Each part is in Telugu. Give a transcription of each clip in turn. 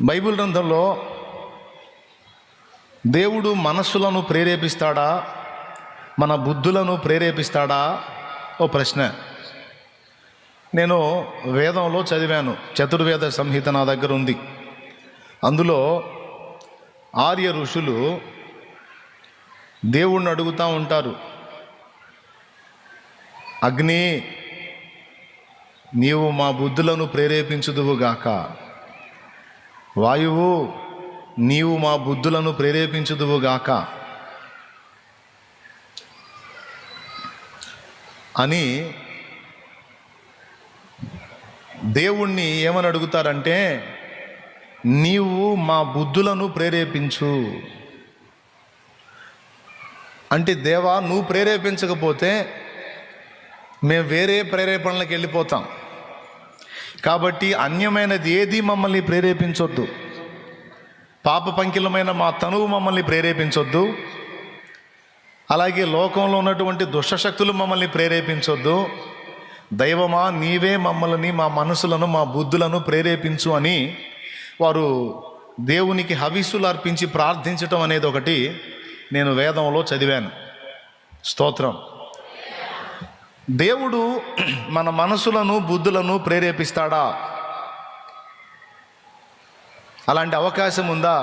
బైబిల్ గ్రంథంలో దేవుడు మనస్సులను ప్రేరేపిస్తాడా, మన బుద్ధులను ప్రేరేపిస్తాడా ఓ ప్రశ్న. నేను వేదంలో చదివాను, చతుర్వేద సంహిత నా దగ్గర ఉంది. అందులో ఆర్య ఋషులు దేవుణ్ణి అడుగుతూ ఉంటారు, అగ్ని నీవు మా బుద్ధులను ప్రేరేపించుదువుగాక, వాయువు నీవు మా బుద్ధులను ప్రేరేపించుదువుగాక అని దేవుణ్ణి ఏమని అడుగుతారంటే, నీవు మా బుద్ధులను ప్రేరేపించు అంటే, దేవా నువ్వు ప్రేరేపించకపోతే మేము వేరే ప్రేరేపణలకు వెళ్ళిపోతాం, కాబట్టి అన్యమైనది ఏది మమ్మల్ని ప్రేరేపించొద్దు, పాప పంకిలమైన మా తనువు మమ్మల్ని ప్రేరేపించొద్దు, అలాగే లోకంలో ఉన్నటువంటి దుష్టశక్తులు మమ్మల్ని ప్రేరేపించొద్దు, దైవమా నీవే మమ్మల్ని, మా మనసులను, మా బుద్ధులను ప్రేరేపించు అని వారు దేవునికి హవిస్సులు అర్పించి ప్రార్థించటం అనేది ఒకటి నేను వేదంలో చదివాను. స్తోత్రం. దేవుడు మన మనసులను బుద్ధులను ప్రేరేపిస్తాడా? అలాంటి అవకాశం ఉందా?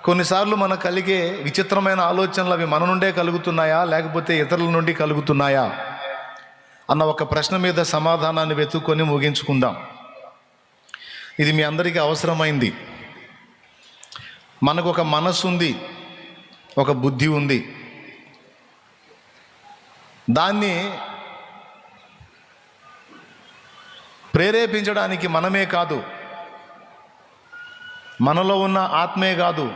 కొన్నిసార్లు మనకు కలిగే విచిత్రమైన ఆలోచనలు అవి మన నుండే కలుగుతున్నాయా, లేకపోతే ఇతరుల నుండి కలుగుతున్నాయా అన్న ఒక ప్రశ్న మీద సమాధానాన్ని వెతుక్కొని ముగించుకుందాం. ఇది మీ అందరికీ అవసరమైంది. మనకు ఒక మనస్సు ఉంది, ఒక బుద్ధి ఉంది. దాన్ని ప్రేరేపించడానికి మనమే కాదు, మనలో ఉన్న ఆత్మే కాదు,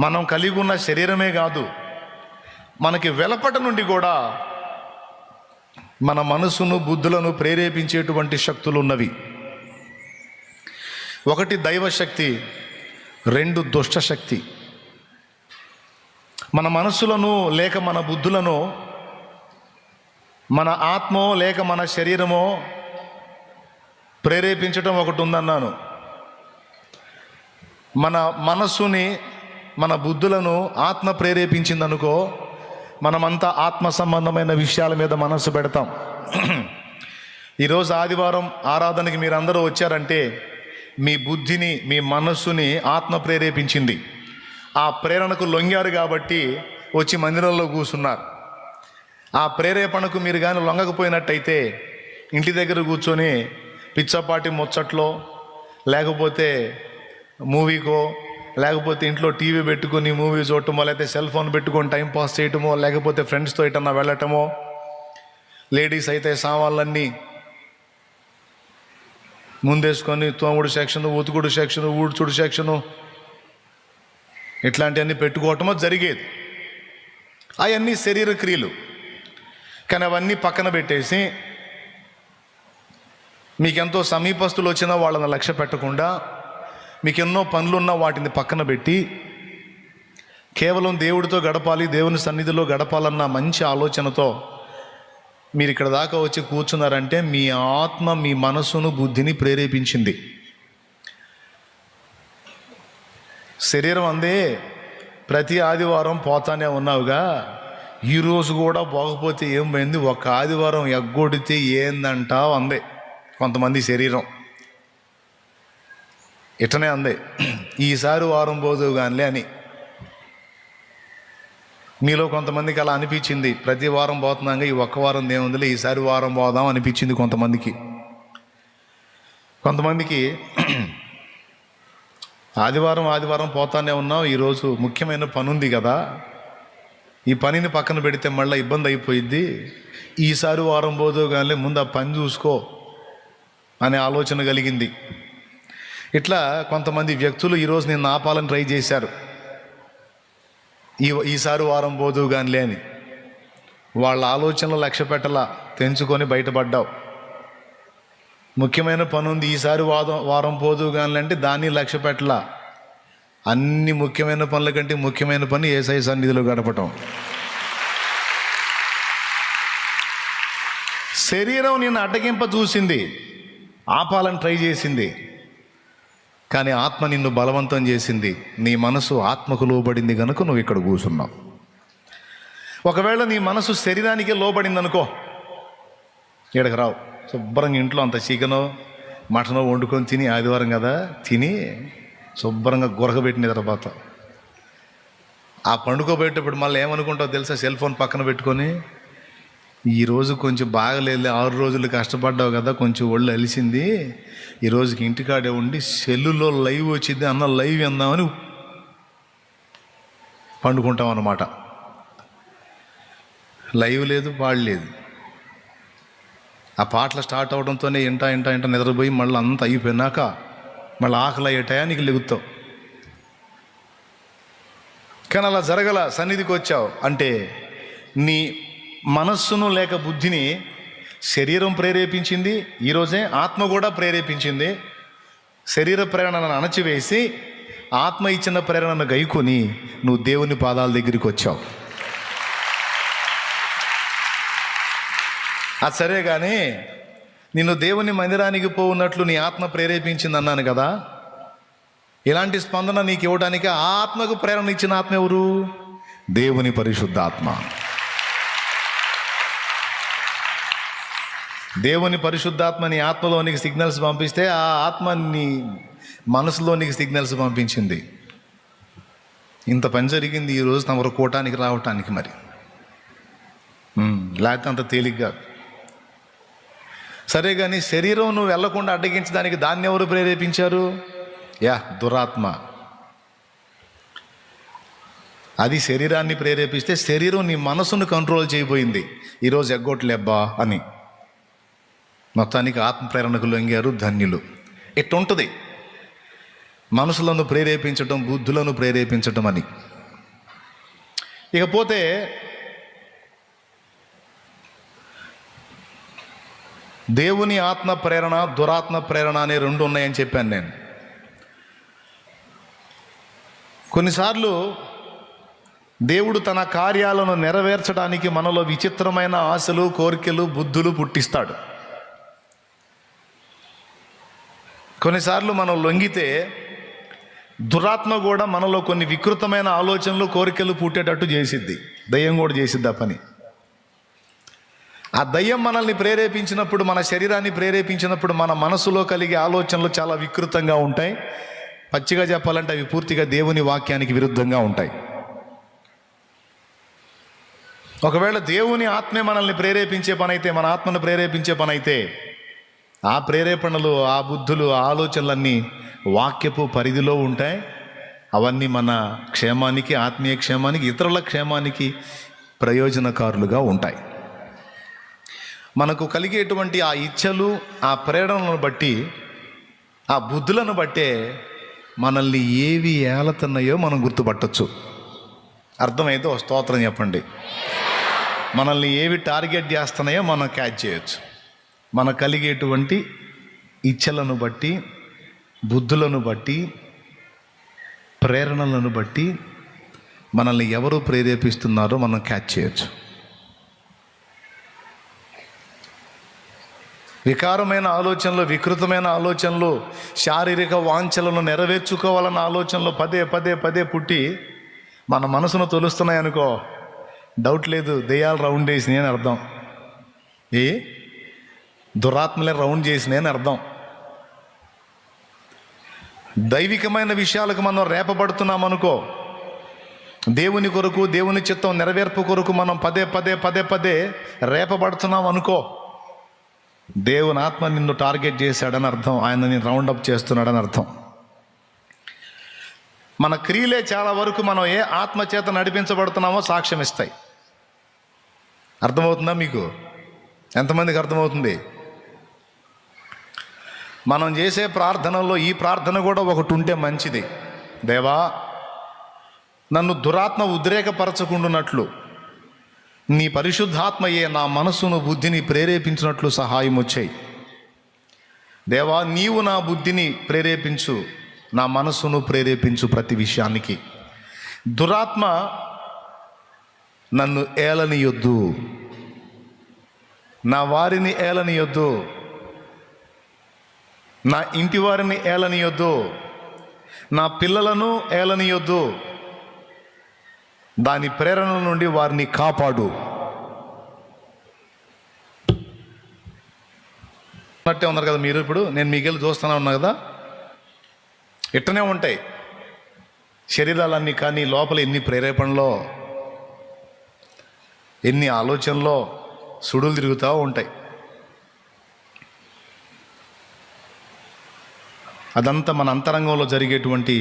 మనం కలిగి ఉన్న శరీరమే కాదు, మనకి వెలపట నుండి కూడా మన మనసును బుద్ధులను ప్రేరేపించేటువంటి శక్తులు ఉన్నవి. ఒకటి దైవశక్తి, రెండు దుష్టశక్తి. మన మనస్సులను లేక మన బుద్ధులను మన ఆత్మో లేక మన శరీరమో ప్రేరేపించడం ఒకటి ఉందన్నాను. మన మనస్సుని, మన బుద్ధులను ఆత్మ ప్రేరేపించిందనుకో, మనమంతా ఆత్మ సంబంధమైన విషయాల మీద మనస్సు పెడతాం. ఈరోజు ఆదివారం ఆరాధనకి మీరందరూ వచ్చారంటే మీ బుద్ధిని, మీ మనస్సుని ఆత్మ ప్రేరేపించింది. ఆ ప్రేరణకు లొంగారు కాబట్టి వచ్చి మందిరంలో కూర్చున్నారు. ఆ ప్రేరేపణకు మీరు కానీ లొంగకపోయినట్టయితే ఇంటి దగ్గర కూర్చొని పిచ్చపాటి ముచ్చట్లో, లేకపోతే మూవీకో, లేకపోతే ఇంట్లో టీవీ పెట్టుకొని మూవీ చూడటమో, లేకపోతే సెల్ ఫోన్ పెట్టుకొని టైంపాస్ చేయటమో, లేకపోతే ఫ్రెండ్స్తో ఎటన్నా వెళ్ళటమో, లేడీస్ అయితే సామాన్లన్నీ ముందేసుకొని తోముడు సెక్షను, ఉతుకుడు సెక్షను, ఊడ్చుడు సెక్షను, ఇట్లాంటివన్నీ పెట్టుకోవటమో జరిగేది. అవన్నీ శరీర క్రియలు. కానీ అవన్నీ పక్కన పెట్టేసి మీకెంతో సమీపస్తులు వచ్చినా వాళ్ళని లక్ష్య పెట్టకుండా, మీకెన్నో పనులున్నా వాటిని పక్కన పెట్టి కేవలం దేవుడితో గడపాలి, దేవుని సన్నిధిలో గడపాలన్న మంచి ఆలోచనతో మీరు ఇక్కడ దాకా వచ్చి కూర్చున్నారంటే మీ ఆత్మ మీ మనసును బుద్ధిని ప్రేరేపించింది. శరీరం అందే ప్రతి ఆదివారం పోతానే ఉన్నావుగా, ఈరోజు కూడా పోకపోతే ఏం పోయింది, ఒక ఆదివారం ఎగ్గొడితే ఏందంటావు అందే కొంతమంది శరీరం. ఇటనే అందే, ఈసారి వారం పోదు కానిలే అని. మీలో కొంతమందికి అలా అనిపించింది, ప్రతి వారం పోతున్నాగా ఈ ఒక్క వారం ఏముందిలే, ఈసారి వారం పోదాం అనిపించింది కొంతమందికి. కొంతమందికి ఆదివారం పోతానే ఉన్నాం, ఈరోజు ముఖ్యమైన పని ఉంది కదా, ఈ పనిని పక్కన పెడితే మళ్ళీ ఇబ్బంది అయిపోయిద్ది, ఈసారి వారం పోదు కానీ ముందు ఆ పని చూసుకో అనే ఆలోచన కలిగింది. ఇట్లా కొంతమంది వ్యక్తులు ఈరోజు నేను ఆపాలని ట్రై చేశారు, ఈసారి వారం పోదు కానిలే అని. వాళ్ళ ఆలోచనలు లక్ష్య పెట్టలా, తెంచుకొని బయటపడ్డావు. ముఖ్యమైన పని ఉంది, ఈసారి వారం పోదు కానీ అంటే దాన్ని లక్ష్య పెట్టలా. అన్ని ముఖ్యమైన పనుల కంటే ముఖ్యమైన పని యేసయ్య సన్నిధిలో గడపటం. శరీరం నిన్ను అడ్డగింప చూసింది, ఆపాలని ట్రై చేసింది, కానీ ఆత్మ నిన్ను బలవంతం చేసింది. నీ మనసు ఆత్మకు లోబడింది కనుక నువ్వు ఇక్కడ కూర్చున్నావు. ఒకవేళ నీ మనసు శరీరానికే లోబడింది అనుకో, ఇక్కడికి రావు. శుభ్రంగా ఇంట్లో అంత చికెనో మటనో వండుకొని తిని, ఆదివారం కదా తిని శుభ్రంగా గురకబెట్టిన తర్వాత ఆ పండుకోబెట్టేటప్పుడు మళ్ళీ ఏమనుకుంటావు తెలుసా? సెల్ ఫోన్ పక్కన పెట్టుకొని, ఈరోజు కొంచెం బాగలేదు, 6 రోజులు కష్టపడ్డావు కదా, కొంచెం ఒళ్ళు అలిసింది, ఈరోజుకి ఇంటికాడే ఉండి సెల్లులో లైవ్ వచ్చింది అన్న లైవ్ ఎందామని పండుకుంటాం అన్నమాట. లైవ్ లేదు, పాడలేదు. ఆ పాటలు స్టార్ట్ అవడంతోనే ఇంట నిద్రపోయి మళ్ళీ అంత అయిపోయినాక మళ్ళీ ఆకలి అయ్యే టయానికి లెగుతావు. కానీ అలా జరగల. సన్నిధికి వచ్చావు అంటే నీ మనస్సును లేక బుద్ధిని శరీరం ప్రేరేపించింది, ఈరోజే ఆత్మ కూడా ప్రేరేపించింది. శరీర ప్రేరణను అణచివేసి ఆత్మ ఇచ్చిన ప్రేరణను గైకొని నువ్వు దేవుని పాదాల దగ్గరికి వచ్చావు. అది సరే, కానీ నిన్ను దేవుని మందిరానికి పోవున్నట్లు నీ ఆత్మ ప్రేరేపించింది అన్నాను కదా. ఇలాంటి స్పందన నీకు ఇవ్వడానికి ఆ ఆత్మకు ప్రేరణ ఇచ్చిన ఆత్మ ఎవరు? దేవుని పరిశుద్ధాత్మ. దేవుని పరిశుద్ధాత్మ నీ ఆత్మలోనికి సిగ్నల్స్ పంపిస్తే ఆ ఆత్మ నీ మనసులోనికి సిగ్నల్స్ పంపించింది. ఇంత పని జరిగింది ఈరోజు తమరు కూటానికి రావటానికి. మరి లేకపోతే అంత తేలిగ్గా సరే, కానీ శరీరం నువ్వు వెళ్లకుండా అడ్డగించడానికి దాన్ని ఎవరు ప్రేరేపించారు? దురాత్మ. అది శరీరాన్ని ప్రేరేపిస్తే శరీరం నీ మనసును కంట్రోల్ చేయబోయింది. ఈరోజు ఎగ్గొట్టలేబ్బా అని. మొత్తానికి ఆత్మ ప్రేరణకు లొంగారు, ధన్యులు. ఇట్టుంటుంది మనసులను ప్రేరేపించటం, బుద్ధులను ప్రేరేపించటం అని. ఇకపోతే దేవుని ఆత్మ ప్రేరణ, దురాత్మ ప్రేరణ అనే 2 ఉన్నాయని చెప్పాను నేను. కొన్నిసార్లు దేవుడు తన కార్యాలను నెరవేర్చడానికి మనలో విచిత్రమైన ఆశలు, కోరికలు, బుద్ధులు పుట్టిస్తాడు. కొన్నిసార్లు మనం లొంగితే దురాత్మ కూడా మనలో కొన్ని వికృతమైన ఆలోచనలు, కోరికలు పుట్టేటట్టు చేసిద్ది. దయ్యం కూడా చేసిద్ది ఆ పని. ఆ దయ్యం మనల్ని ప్రేరేపించినప్పుడు, మన శరీరాన్ని ప్రేరేపించినప్పుడు మన మనసులో కలిగే ఆలోచనలు చాలా వికృతంగా ఉంటాయి. పచ్చిగా చెప్పాలంటే అవి పూర్తిగా దేవుని వాక్యానికి విరుద్ధంగా ఉంటాయి. ఒకవేళ దేవుని ఆత్మే మనల్ని ప్రేరేపించే పని అయితే, మన ఆత్మను ప్రేరేపించే పని అయితే, ఆ ప్రేరేపణలు, ఆ బుద్ధులు, ఆ ఆలోచనలన్నీ వాక్యపు పరిధిలో ఉంటాయి. అవన్నీ మన క్షేమానికి, ఆత్మీయ క్షేమానికి, ఇతరుల క్షేమానికి ప్రయోజనకారులుగా ఉంటాయి. మనకు కలిగేటువంటి ఆ ఇచ్చలు, ఆ ప్రేరణలను బట్టి, ఆ బుద్ధులను బట్టే మనల్ని ఏవి ఏలతున్నాయో మనం గుర్తుపట్టచ్చు. అర్థమైతే ఒక స్తోత్రం చెప్పండి. మనల్ని ఏవి టార్గెట్ చేస్తున్నాయో మనం క్యాచ్ చేయొచ్చు. మనకు కలిగేటువంటి ఇచ్చలను బట్టి, బుద్ధులను బట్టి, ప్రేరణలను బట్టి మనల్ని ఎవరు ప్రేరేపిస్తున్నారో మనం క్యాచ్ చేయొచ్చు. వికారమైన ఆలోచనలు, వికృతమైన ఆలోచనలు, శారీరక వాంఛలను నెరవేర్చుకోవాలన్న ఆలోచనలు పదే పుట్టి మన మనసును తొలుస్తున్నాయి అనుకో, డౌట్ లేదు, దెయ్యాలు రౌండ్ చేసినాయి అని అర్థం. దురాత్మలే రౌండ్ చేసినాయి అని అర్థం. దైవికమైన విషయాలకు మనం రేపబడుతున్నాం అనుకో, దేవుని కొరకు, దేవుని చిత్తం నెరవేర్పు కొరకు మనం పదే రేపబడుతున్నాం అనుకో, దేవుని ఆత్మ నిన్ను టార్గెట్ చేశాడని అర్థం. ఆయన నిన్ను రౌండప్ చేస్తున్నాడని అర్థం. మన క్రియలే చాలా వరకు మనం ఏ ఆత్మ చేత నడిపించబడుతున్నామో సాక్ష్యం ఇస్తాయి. అర్థమవుతుందా మీకు? ఎంతమందికి అర్థమవుతుంది? మనం చేసే ప్రార్థనలో ఈ ప్రార్థన కూడా ఒకటి ఉంటే మంచిది. దేవా, నన్ను దురాత్మ ఉద్రేకపరచకుండానట్లు నీ పరిశుద్ధాత్మయే నా మనస్సును, బుద్ధిని ప్రేరేపించినట్లు సహాయం వచ్చాయి. దేవా, నీవు నా బుద్ధిని ప్రేరేపించు, నా మనస్సును ప్రేరేపించు ప్రతి విషయానికి. దురాత్మ నన్ను ఏలనియొద్దు, నా వారిని ఏలనియొద్దు. నా ఇంటి వారిని ఏలనీయొద్దు, నా పిల్లలను ఏలనీయొద్దు, దాని ప్రేరణ నుండి వారిని కాపాడు. అన్నట్టే ఉన్నారు కదా మీరు. ఇప్పుడు నేను మీకెళ్ళి చూస్తూనే ఉన్నా కదా, ఇట్టనే ఉంటాయి శరీరాలన్నీ. కానీ లోపల ఎన్ని ప్రేరేపణలో, ఎన్ని ఆలోచనలో సుడులు తిరుగుతూ ఉంటాయి. అదంతా మన అంతరంగంలో జరిగేటువంటి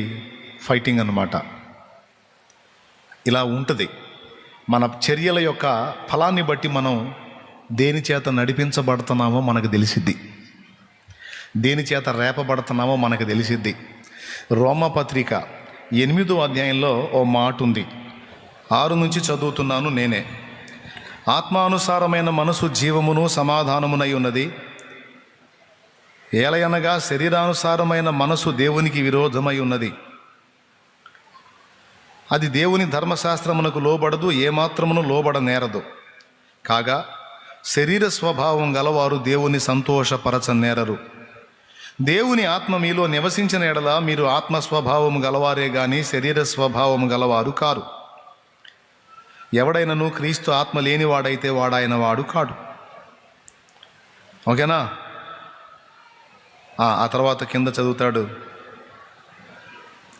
ఫైటింగ్ అన్నమాట. ఇలా ఉంటుంది. మన చర్యల యొక్క ఫలాన్ని బట్టి మనం దేని చేత నడిపించబడుతున్నామో మనకు తెలిసిద్ది, దేని చేత రేపబడుతున్నామో మనకు తెలిసిద్ది. రోమపత్రిక 8వ అధ్యాయంలో ఓ మాట ఉంది, 6 నుంచి చదువుతున్నాను నేనే. ఆత్మానుసారమైన మనసు జీవమును సమాధానమునై ఉన్నది, ఏలయనగా శరీరానుసారమైన మనసు దేవునికి విరోధమై ఉన్నది. అది దేవుని ధర్మశాస్త్రమునకు లోబడదు, ఏమాత్రమును లోబడనేరదు. కాగా శరీర స్వభావం గలవారు దేవుని సంతోషపరచనేరరు. దేవుని ఆత్మ మీలో నివసించిన ఎడల మీరు ఆత్మ స్వభావం గలవారే గాని శరీర స్వభావం గలవారు కారు. ఎవడైనను క్రీస్తు ఆత్మ లేనివాడైతే వాడాయన వాడు కాడు. ఓకేనా? ఆ తర్వాత కింద చదువుతాడు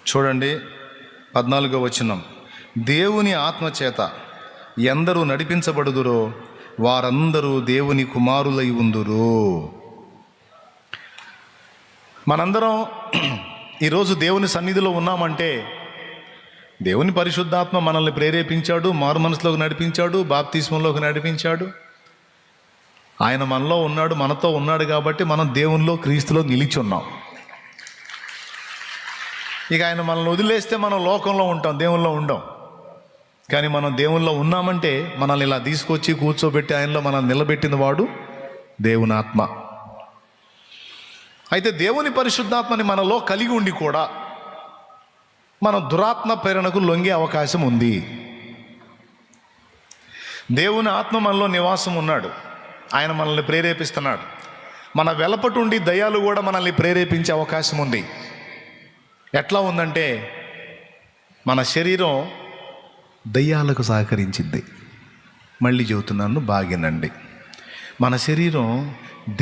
చూడండి, 14వ వచనం. దేవుని ఆత్మ చేత ఎందరూ నడిపించబడుదురో వారందరూ దేవుని కుమారులై ఉందురు. మనందరం ఈరోజు దేవుని సన్నిధిలో ఉన్నామంటే దేవుని పరిశుద్ధాత్మ మనల్ని ప్రేరేపించాడు, మారు మనసులోకి నడిపించాడు, బాప్తిస్మంలోకి నడిపించాడు. ఆయన మనలో ఉన్నాడు, మనతో ఉన్నాడు కాబట్టి మనం దేవునిలో, క్రీస్తులో నిలిచి ఉన్నాం. ఇక ఆయన మనల్ని వదిలేస్తే మనం లోకంలో ఉంటాం, దేవునిలో ఉండం. కానీ మనం దేవునిలో ఉన్నామంటే మనల్ని ఇలా తీసుకొచ్చి కూర్చోబెట్టి ఆయనలో మనం నిలబెట్టిన వాడు దేవుని ఆత్మ. అయితే దేవుని పరిశుద్ధాత్మని మనలో కలిగి ఉండి కూడా మనం దురాత్మ ప్రేరణకు లొంగే అవకాశం ఉంది. దేవుని ఆత్మ మనలో నివాసం ఉన్నాడు, ఆయన మనల్ని ప్రేరేపిస్తున్నాడు. మన వెలపటుండి దయ్యాలు కూడా మనల్ని ప్రేరేపించే అవకాశం ఉంది. ఎట్లా ఉందంటే మన శరీరం దయ్యాలకు సహకరించింది. మళ్ళీ చెబుతున్నాను, బాగినండి. మన శరీరం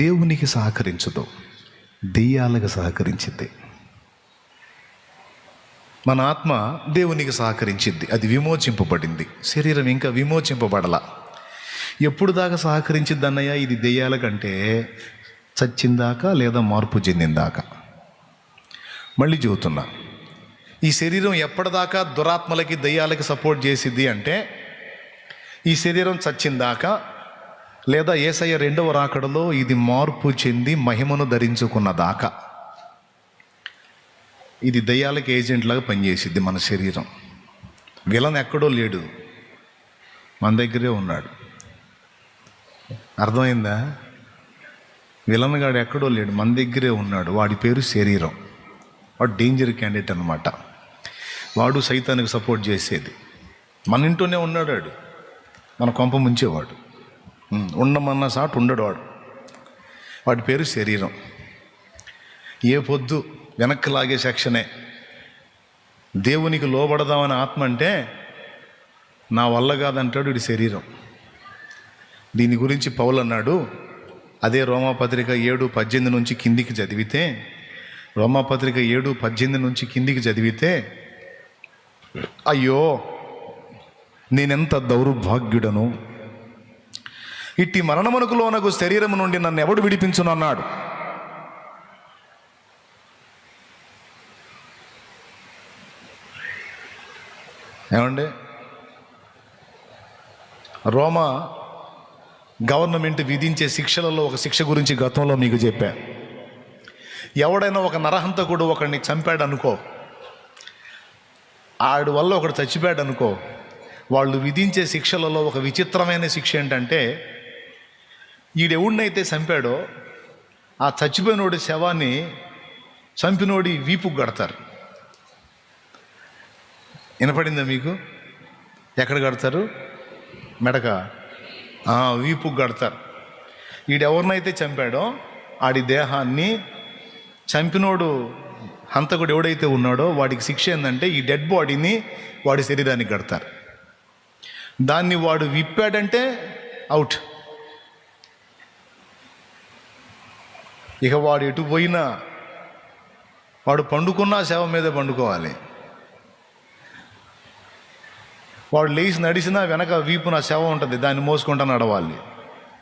దేవునికి సహకరించదు, దెయ్యాలకు సహకరించింది. మన ఆత్మ దేవునికి సహకరించింది, అది విమోచింపబడింది. శరీరం ఇంకా విమోచింపబడలా. ఎప్పుడు దాకా సహకరించిద్ది అన్నయ్య ఇది దెయ్యాల కంటే? చచ్చిందాకా లేదా మార్పు చెందిందాకా. మళ్ళీ చెబుతున్నా, ఈ శరీరం ఎప్పటిదాకా దురాత్మలకి దయ్యాలకి సపోర్ట్ చేసిద్ది అంటే ఈ శరీరం చచ్చిందాకా లేదా యేసయ్య 2వ రాకడలో ఇది మార్పు చెంది మహిమను ధరించుకున్నదాకా ఇది దయ్యాలకి ఏజెంట్ లాగా పనిచేసిద్ది. మన శరీరం విలన్ ఎక్కడో లేడు, మన దగ్గరే ఉన్నాడు. అర్థమైందా? విలన్ గాడు ఎక్కడో లేడు, మన దగ్గరే ఉన్నాడు. వాడి పేరు శరీరం. వాడు డేంజర్ క్యాండిడేట్ అనమాట. వాడు సైతానికి సపోర్ట్ చేసేది. మన ఇంట్లోనే ఉన్నాడు వాడు, మన కొంప ముంచేవాడు. ఉండమన్న సాటు ఉండడు వాడు. వాడి పేరు శరీరం. ఏ పొద్దు వెనక్కి లాగే సెక్షనే. దేవునికి లోబడదామని ఆత్మ అంటే నా వల్ల కాదంటాడు వీడి శరీరం. దీని గురించి పౌలు అన్నాడు, అదే రోమాపత్రిక 7:18 నుంచి కిందికి చదివితే, రోమాపత్రిక 7:18 నుంచి కిందికి చదివితే, అయ్యో నేనెంత దౌర్భాగ్యుడను, ఇట్టి మరణమునకు లోనగు శరీరము నుండి నన్ను ఎవడు విడిపించును అన్నాడు. ఏమండి, రోమా గవర్నమెంట్ విధించే శిక్షలలో ఒక శిక్ష గురించి గతంలో మీకు చెప్పా. ఎవడైనా ఒక నరహంతకుడు ఒకడిని చంపాడు అనుకో, ఆడి వల్ల ఒకడు చచ్చిపోయాడు అనుకో, వాళ్ళు విధించే శిక్షలలో ఒక విచిత్రమైన శిక్ష ఏంటంటే, ఈడెవడినైతే చంపాడో ఆ చచ్చిపోయినోడి శవాన్ని చంపినోడి వీపుకు కడతారు. వినపడిందా మీకు? ఎక్కడ కడతారు? మెడక, వీపుకు కడతారు. ఈడెవరినైతే చంపాడో ఆడి దేహాన్ని చంపినోడు హంతకుడు ఎవడైతే ఉన్నాడో వాడికి శిక్ష ఏంటంటే ఈ డెడ్ బాడీని వాడి శరీరానికి కడతారు. దాన్ని వాడు విప్పాడంటే అవుట్. ఇక వాడు ఎటు పోయినా, వాడు పండుకున్నా శవం మీదే పండుకోవాలి. వాడు లేచి నడిచినా వెనక వీపున శవం ఉంటుంది, దాన్ని మోసుకుంటా నడవాలి.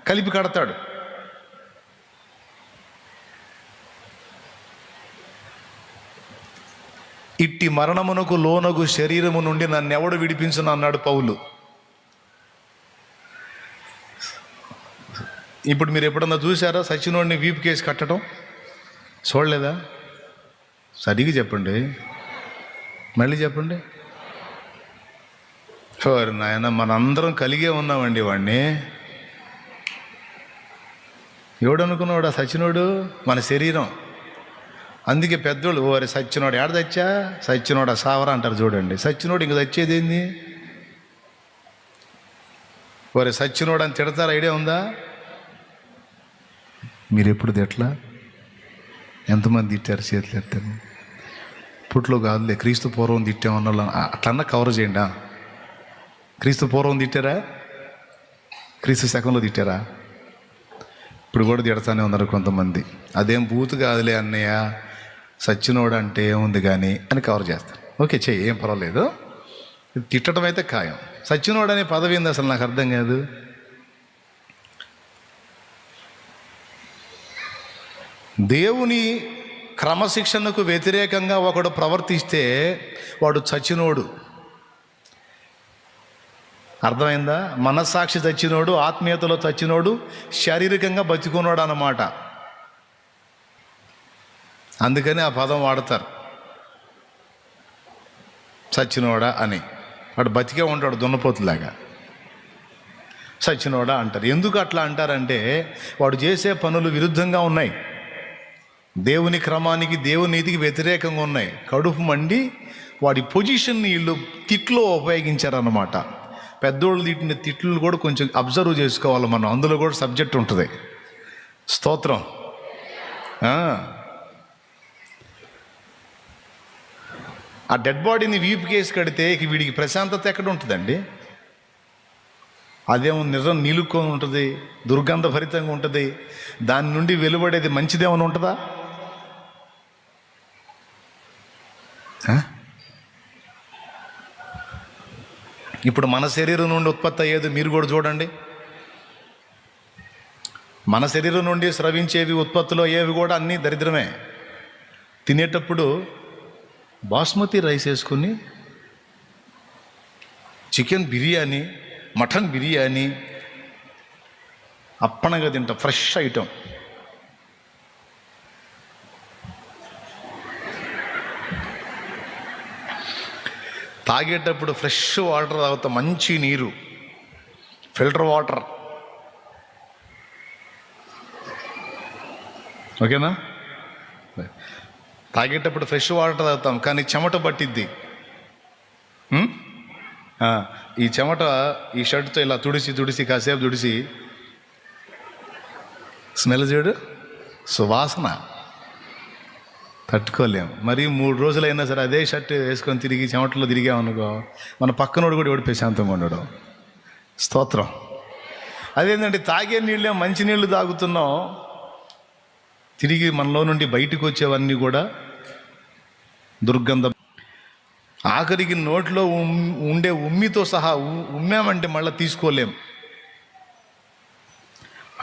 కలిపి కడతాడు. ఇట్టి మరణమునకు లోనగు శరీరము నుండి నన్నెవడు విడిపించును అన్నాడు పౌలు. ఇప్పుడు మీరు ఎప్పుడన్నా చూసారా సచ్చినోడిని వీపు కేసి కట్టడం? చూడలేదా? సరిగ్గా చెప్పండి, మళ్ళీ చెప్పండి. నాయన, మనందరం కలిగే ఉన్నామండి. వాడిని ఎవడనుకున్నాడు? ఆ సచ్చినోడు మన శరీరం. అందుకే పెద్దోళ్ళు ఓరే సచ్చినోడు ఏడ తెచ్చా, సచ్చినోడు సావరా అంటారు చూడండి. సచ్చినోడు ఇంక తెచ్చేది ఏంది? ఓరే సచ్చినోడు అని తిడతారు, ఐడియా ఉందా? మీరు ఎప్పుడు తిట్లా? ఎంతమంది తిట్టారు? చేతులు ఎత్తారు. ఇప్పట్లో కాదులే, క్రీస్తు పూర్వం తిట్టామన్న వాళ్ళు అట్లన్నా కవర్ చేయండి. క్రీస్తు పూర్వం తిట్టారా? క్రీస్తు శకంలో తిట్టారా? ఇప్పుడు కూడా తిడతానే ఉన్నారు కొంతమంది. అదేం బూతు కాదులే అన్నయ్య, సచ్చినోడు అంటే ఏముంది కానీ అని కవర్ చేస్తారు. ఓకే, చెయ్యి, ఏం పర్వాలేదు. తిట్టడం అయితే ఖాయం. సచ్చినోడు అనే పదవి ఏంది అసలు? నాకు అర్థం కాదు. దేవుని క్రమశిక్షణకు వ్యతిరేకంగా ఒకడు ప్రవర్తిస్తే వాడు చచ్చినోడు. అర్థమైందా? మనస్సాక్షి చచ్చినోడు, ఆత్మీయతలో చచ్చినోడు, శారీరకంగా బతికున్నాడు అన్నమాట. అందుకని ఆ పదం వాడతారు, చచ్చినోడా అని. వాడు బతికే ఉంటాడు దున్నపోతులాగా, చచ్చినోడా అంటారు. ఎందుకు అట్లా అంటారంటే వాడు చేసే పనులు విరుద్ధంగా ఉన్నాయి, దేవుని క్రమానికి, దేవుని నీతికి వ్యతిరేకంగా ఉన్నాయి. కడుపు మండి వాడి పొజిషన్ని వీళ్ళు తిట్లో ఉపయోగించారన్నమాట. పెద్దోళ్ళు తిట్టిన తిట్లు కూడా కొంచెం అబ్జర్వ్ చేసుకోవాలి మనం. అందులో కూడా సబ్జెక్ట్ ఉంటుంది. స్తోత్రం. ఆ డెడ్ బాడీని వీపు కేసి కడితే ఇక వీడికి ప్రశాంతత ఎక్కడ ఉంటుందండి? అదేమో నిజం నీలుకొని ఉంటుంది, దుర్గంధభరితంగా ఉంటుంది. దాని నుండి వెలువడేది మంచిదేమని ఉంటుందా? ఇప్పుడు మన శరీరం నుండి ఉత్పత్తి అయ్యేది మీరు కూడా చూడండి. మన శరీరం నుండి స్రవించేవి ఉత్పత్తులు అయ్యేవి కూడా అన్నీ దరిద్రమే. తినేటప్పుడు బాస్మతి రైస్ వేసుకుని చికెన్ బిర్యానీ, మటన్ బిర్యానీ అప్పనగా తింటాం, ఫ్రెష్ ఐటమ్. తాగేటప్పుడు ఫ్రెష్ వాటర్ తాగుతాం, మంచి నీరు, ఫిల్టర్ వాటర్. ఓకేనా? తాగేటప్పుడు ఫ్రెష్ వాటర్ తాగుతాం, కానీ చెమట పట్టిద్ది. ఈ చెమట ఈ షర్ట్తో ఇలా తుడిసి కాసేపు తుడిసి స్మెల్ చూడు, సువాసన తట్టుకోలేము. మరి 3 రోజులైనా సరే అదే షర్ట్ వేసుకొని తిరిగి చెమటలో తిరిగామనుకో, మన పక్కనోడు కూడా ఎవడు ప్రశాంతంగా ఉండడం. స్తోత్రం. అదేంటంటే తాగే నీళ్ళే మంచి నీళ్ళు తాగుతున్నాం, తిరిగి మనలో నుండి బయటకు వచ్చేవన్నీ కూడా దుర్గంధం. ఆఖరికి నోట్లో ఉండే ఉమ్మితో సహా ఉమ్మామంటే మళ్ళీ తీసుకోలేం.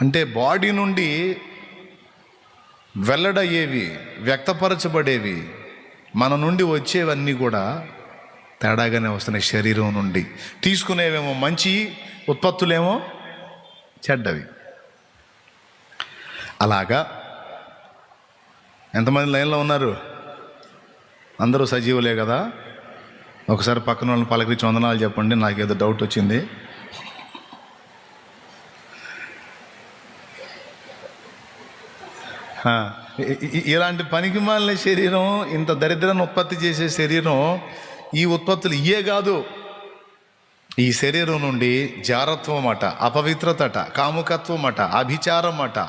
అంటే బాడీ నుండి వెల్లడయ్యేవి, వ్యక్తపరచబడేవి, మన నుండి వచ్చేవన్నీ కూడా తేడాగానే వస్తున్నాయి. శరీరం నుండి తీసుకునేవేమో మంచి ఉత్పత్తులేమో చెడ్డవి. అలాగా ఎంతమంది లైన్లో ఉన్నారు? అందరూ సజీవులే కదా? ఒకసారి పక్కన వాళ్ళని పలకరించి వందనాలు చెప్పండి, నాకేదో డౌట్ వచ్చింది. ఇలాంటి పనికి మాలిన శరీరం, ఇంత దరిద్రాన్ని ఉత్పత్తి చేసే శరీరం, ఈ ఉత్పత్తులు ఇయే కాదు. ఈ శరీరం నుండి జారత్వం అట, అపవిత్రత అట, కాముకత్వం అట, అభిచారం అట,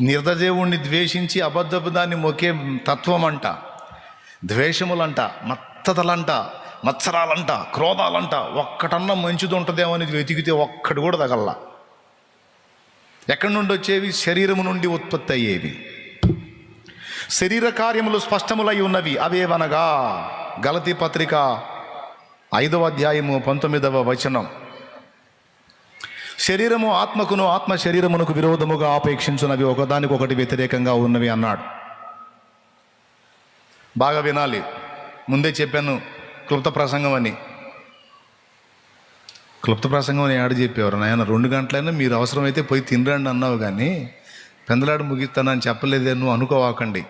నిర్దదేవుణ్ణి ద్వేషించి అబద్ధపు దాన్ని మొక్కే తత్వం అంట, ద్వేషములంట, మత్తతలంట, మత్సరాలంట, క్రోధాలంట. ఒక్కటన్నా మంచిది ఉంటుందేమో అని వెతికితే ఒక్కటి కూడా తగల్లా. ఎక్కడి నుండి వచ్చేవి? శరీరము నుండి ఉత్పత్తి అయ్యేవి. శరీర కార్యములు స్పష్టములై ఉన్నవి. అవేవనగా గలతీ పత్రిక 5వ అధ్యాయము 19వ వచనం, శరీరము ఆత్మకును, ఆత్మ శరీరమునకు విరోధముగా ఆపేక్షించున్నవి, ఒకదానికొకటి వ్యతిరేకంగా ఉన్నవి అన్నాడు. బాగా వినాలి. ముందే చెప్పాను క్లుప్త ప్రసంగం అని. క్లుప్త ప్రసంగం అని ఆడ చెప్పేవారు నాయన. 2 గంటలైనా మీరు అవసరమైతే పోయి తినరండి అన్నావు, కానీ పెందలాడు ముగిస్తానని చెప్పలేదే నువ్వు అనుకోవాకండి.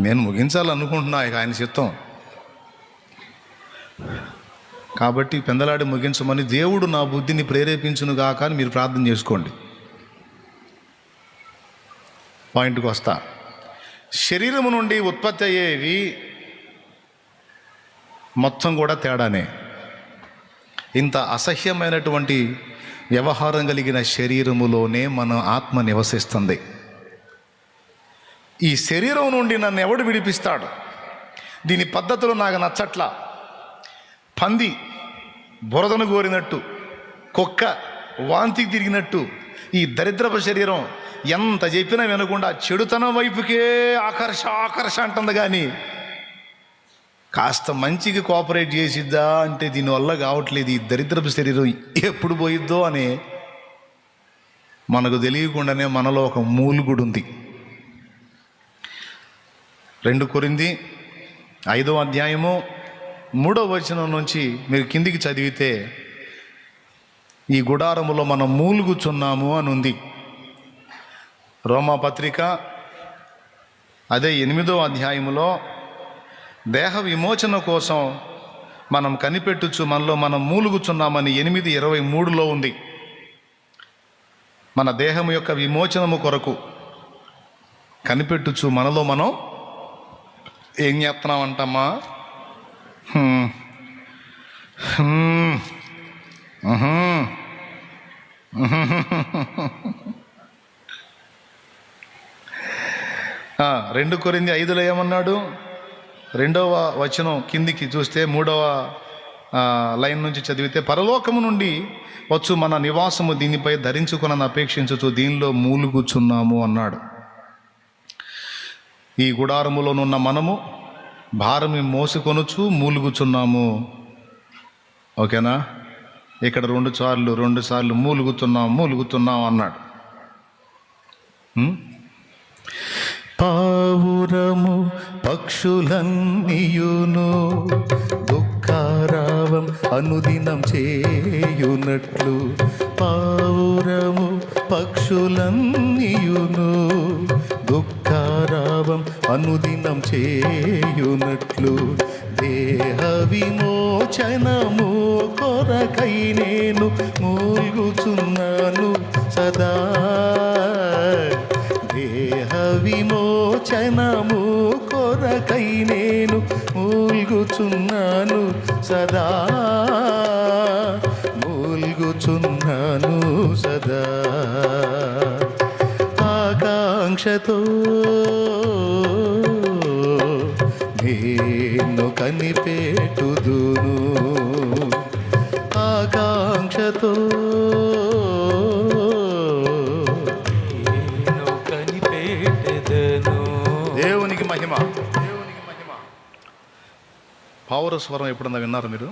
నేను ముగించాలనుకుంటున్నా, ఇక ఆయన చిత్తం. కాబట్టి పెందలాడి ముగించమని దేవుడు నా బుద్ధిని ప్రేరేపించునుగా కానీ మీరు ప్రార్థన చేసుకోండి. పాయింట్కి వస్తా. శరీరము నుండి ఉత్పత్తి అయ్యేవి మొత్తం కూడా తేడానే. ఇంత అసహ్యమైనటువంటి వ్యవహారం కలిగిన శరీరములోనే మన ఆత్మ నివసిస్తుంది. ఈ శరీరం నుండి నన్ను ఎవడు విడిపిస్తాడు? దీని పద్ధతులు నాకు నచ్చట్లా. పంది బురదను కోరినట్టు, కుక్క వాంతికి తిరిగినట్టు ఈ దరిద్రపు శరీరం ఎంత చెప్పినా వినకుండా చెడుతనం వైపుకే ఆకర్ష అంటుంది. కానీ కాస్త మంచికి కోఆపరేట్ చేసిద్దా అంటే దీనివల్ల కావట్లేదు. ఈ దరిద్రపు శరీరం ఎప్పుడు పోయిద్దో అని మనకు తెలియకుండానే మనలో ఒక మూలుగుడు ఉంది. 2 కొరింథీ 5వ అధ్యాయము 3వ వచనం నుంచి మీరు కిందికి చదివితే ఈ గుడారములో మనం మూలుగుచున్నాము అని ఉంది. రోమా పత్రిక అదే 8వ అధ్యాయములో దేహ విమోచన కోసం మనం కనిపెట్టుచు మనలో మనం మూలుగుచున్నామని 8:23లో ఉంది. మన దేహం యొక్క విమోచనము కొరకు కనిపెట్టుచు మనలో మనం ఏం చేస్తున్నామంటమ్మా? రెండు కొరింథీ 5లో ఏమన్నాడు? 2వ వచనం కిందికి చూస్తే 3వ లైన్ నుంచి చదివితే, పరలోకము నుండి వచ్చు మన నివాసము దీనిపై ధరించుకుని అపేక్షించుచు దీనిలో మూలుగుచున్నాము అన్నాడు. ఈ గుడారములోనున్న మనము భారమి మోసుకొనుచు మూలుగుచున్నాము. ఓకేనా? ఇక్కడ 2 సార్లు మూలుగుతున్నాం అన్నాడు. పావురము పక్షులన్నీయును దుఃఖారావం అనుదినం చేయునట్లు, పావురము పక్షులన్నీయును దుఃఖారావం అనుదినం చేయునట్లు, దేహ విమోచనము కొరకై నేను మూల్గుచున్నాను సదా. దేహ విమోచనము కొరకై నేను మూల్గుచున్నాను సదా, మూల్గుచున్నాను సదా. ఆకాంక్షతో నేను కనిపెట్టుదును, ఆకాంక్షతో నేను కనిపెట్టుదును. దేవునికి మహిమ. పావురస్వరం ఎప్పుడన్నా విన్నారు మీరు?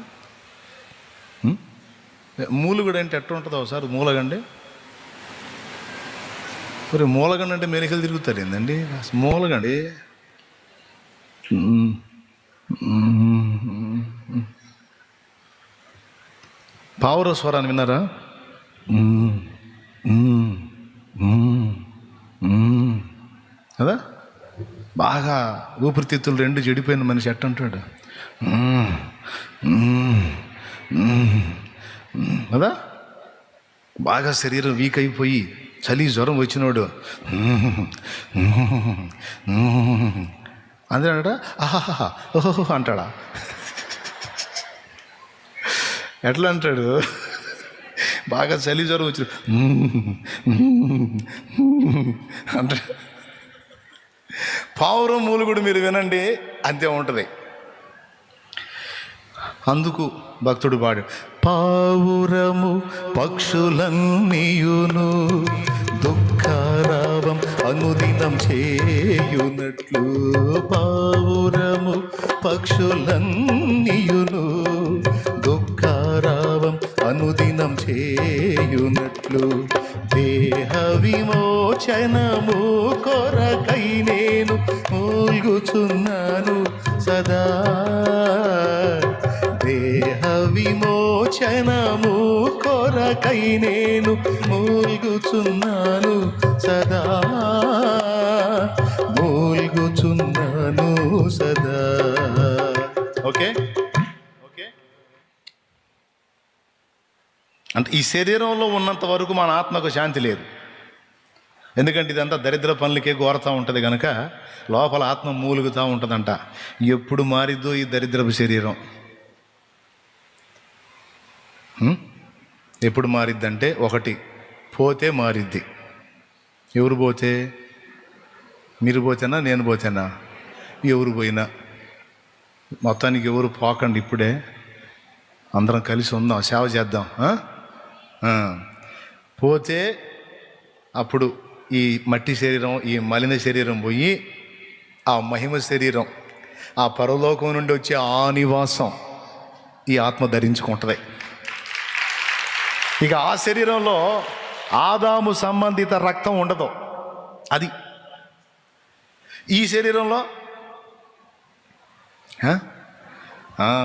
మూలుగుడు అంటే ఎట్లా ఉంటుందో ఒకసారి మూలగండి. మరి మూలగండి అంటే మెలికలు తిరుగుతారు ఏందండి? మూలగండి పావుర స్వరాన్ని విన్నారా? కదా, బాగా ఊపిరితిత్తులు 2 చెడిపోయిన మనిషి ఎట్టంటాడు కదా, బాగా శరీరం వీక్ అయిపోయి చలి జ్వరం వచ్చినోడు అంతేనాడ ఆహా ఓహో అంటాడా? ఎట్లా అంటాడు? బాగా చలి జ్వరం వచ్చి అంటే పావురం మూలుగుడు మీరు వినండి, అంతే ఉంటుంది. అందుకు భక్తుడు పాడు, పావురము పక్షులన్నీయును దుఃఖారావం అనుదినం చేయునట్లు, పావురము పక్షులన్నీయును దుఃఖారావం అనుదినం చేయునట్లు, దేహ విమోచనము కొరకై నేను మూల్గుచున్నాను సదా, దేహ విమోచనము కొరకై నేను మూల్గుచున్నాను సదా, మూల్గుచున్నాను సదా. Okay okay. అంటే ఈ శరీరంలో ఉన్నంత వరకు మన ఆత్మకు శాంతి లేదు. ఎందుకంటే ఇదంతా దరిద్ర పనులకే కోరుతూ ఉంటుంది కనుక లోపల ఆత్మ మూలుగుతూ ఉంటుందంట. ఎప్పుడు మారిద్దో ఈ దరిద్రపు శరీరం, ఎప్పుడు మారిద్దంటే, ఒకటి పోతే మారిద్ది. ఎవరు పోతే? మీరు పోతేనా నేను పోతేనా? ఎవరు పోయినా మొత్తానికి ఎవరు పోకండి, ఇప్పుడే అందరం కలిసి ఉందాం, సేవ చేద్దాం. పోతే అప్పుడు ఈ మట్టి శరీరం, ఈ మలిన శరీరం పోయి ఆ మహిమ శరీరం, ఆ పరలోకం నుండి వచ్చే ఆ నివాసం ఈ ఆత్మ ధరించుకుంటుంది. ఇక ఆ శరీరంలో ఆదాము సంబంధిత రక్తం ఉండదు. అది ఈ శరీరంలో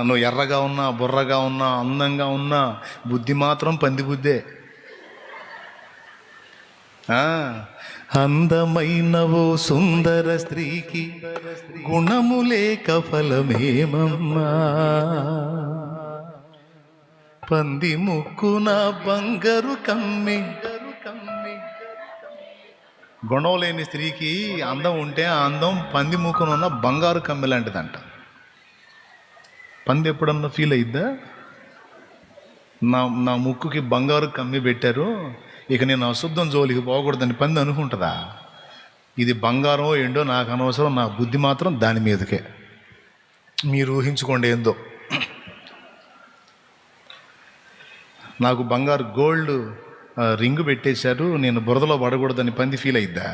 నువ్వు ఎర్రగా ఉన్నా, బుర్రగా ఉన్నా, అందంగా ఉన్నా, బుద్ధి మాత్రం పంది బుద్ధే. అందమైనవో సుందర స్త్రీకి గుణము లేక ఫలమేమమ్మా, పంది ముక్కున బంగారు కమ్మి. గుణం లేని స్త్రీకి అందం ఉంటే ఆ అందం పంది ముక్కునున్న బంగారు కమ్మి లాంటిదంట. పంది ఎప్పుడన్నా ఫీల్ అయిద్దా? నా ముక్కుకి బంగారు కమ్మి పెట్టారు, ఇక నేను అశుద్ధం జోలికి పోకూడదని పంది అనుకుంటుందా? ఇది బంగారం ఏంటో నాకు అనవసరం, నా బుద్ధి మాత్రం దాని మీదకే. మీరు ఊహించుకోండి ఏందో. నాకు బంగారు గోల్డ్ రింగు పెట్టేశారు, నేను బురదలో పడకూడదని పంది ఫీల్ అయిద్దా?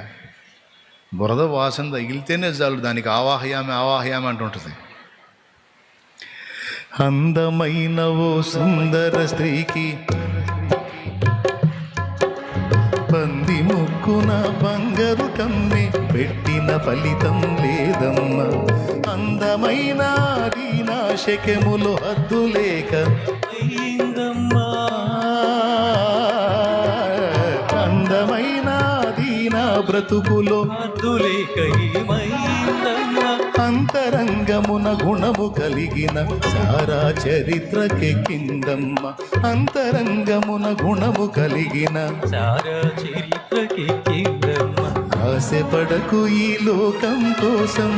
బురద వాసన తగిలితేనే చాలు దానికి ఆవాహయామి ఆవాహయామి అంటుంటుంది. అందమైనవో సుందర స్త్రీకి పంది ముక్కున బంగారు కమ్మి పెట్టిన ఫలితం లేదమ్మా, అందమైన దీనాశకములు హద్దు లేక అందమైన దీనా బ్రతుకులో హద్దు లేక అంతరంగమున గుణము కలిగిన సారా చరిత్రకెక్కిందమ్మ, అంతరంగమున గుణము కలిగిన సారా చరిత్రకెక్కిందమ్మ, ఆశపడకు ఈ లోకం కోసం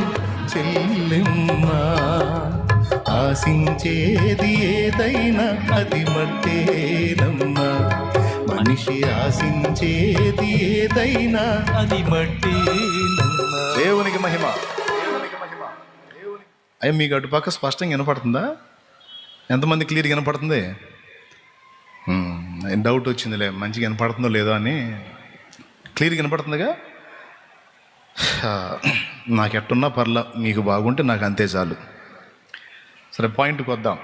చెల్లెమ్మ, ఆశించేది ఏదైనా అది మట్టేనమ్మా, మనిషి ఆశించేది ఏదైనా అది మట్టేనమ్మా. దేవునికి మహిమ. అయ్యా మీకు అటుపక్క స్పష్టంగా వినపడుతుందా? ఎంతమంది క్లియర్గా వినపడుతుంది? డౌట్ వచ్చిందిలే, మంచిగా వినపడుతుందో లేదో అని. క్లియర్గా వినపడుతుందిగా? నాకు ఎట్టున్నా పర్లా, మీకు బాగుంటే నాకు అంతే చాలు. సరే, పాయింట్కి వద్దాం.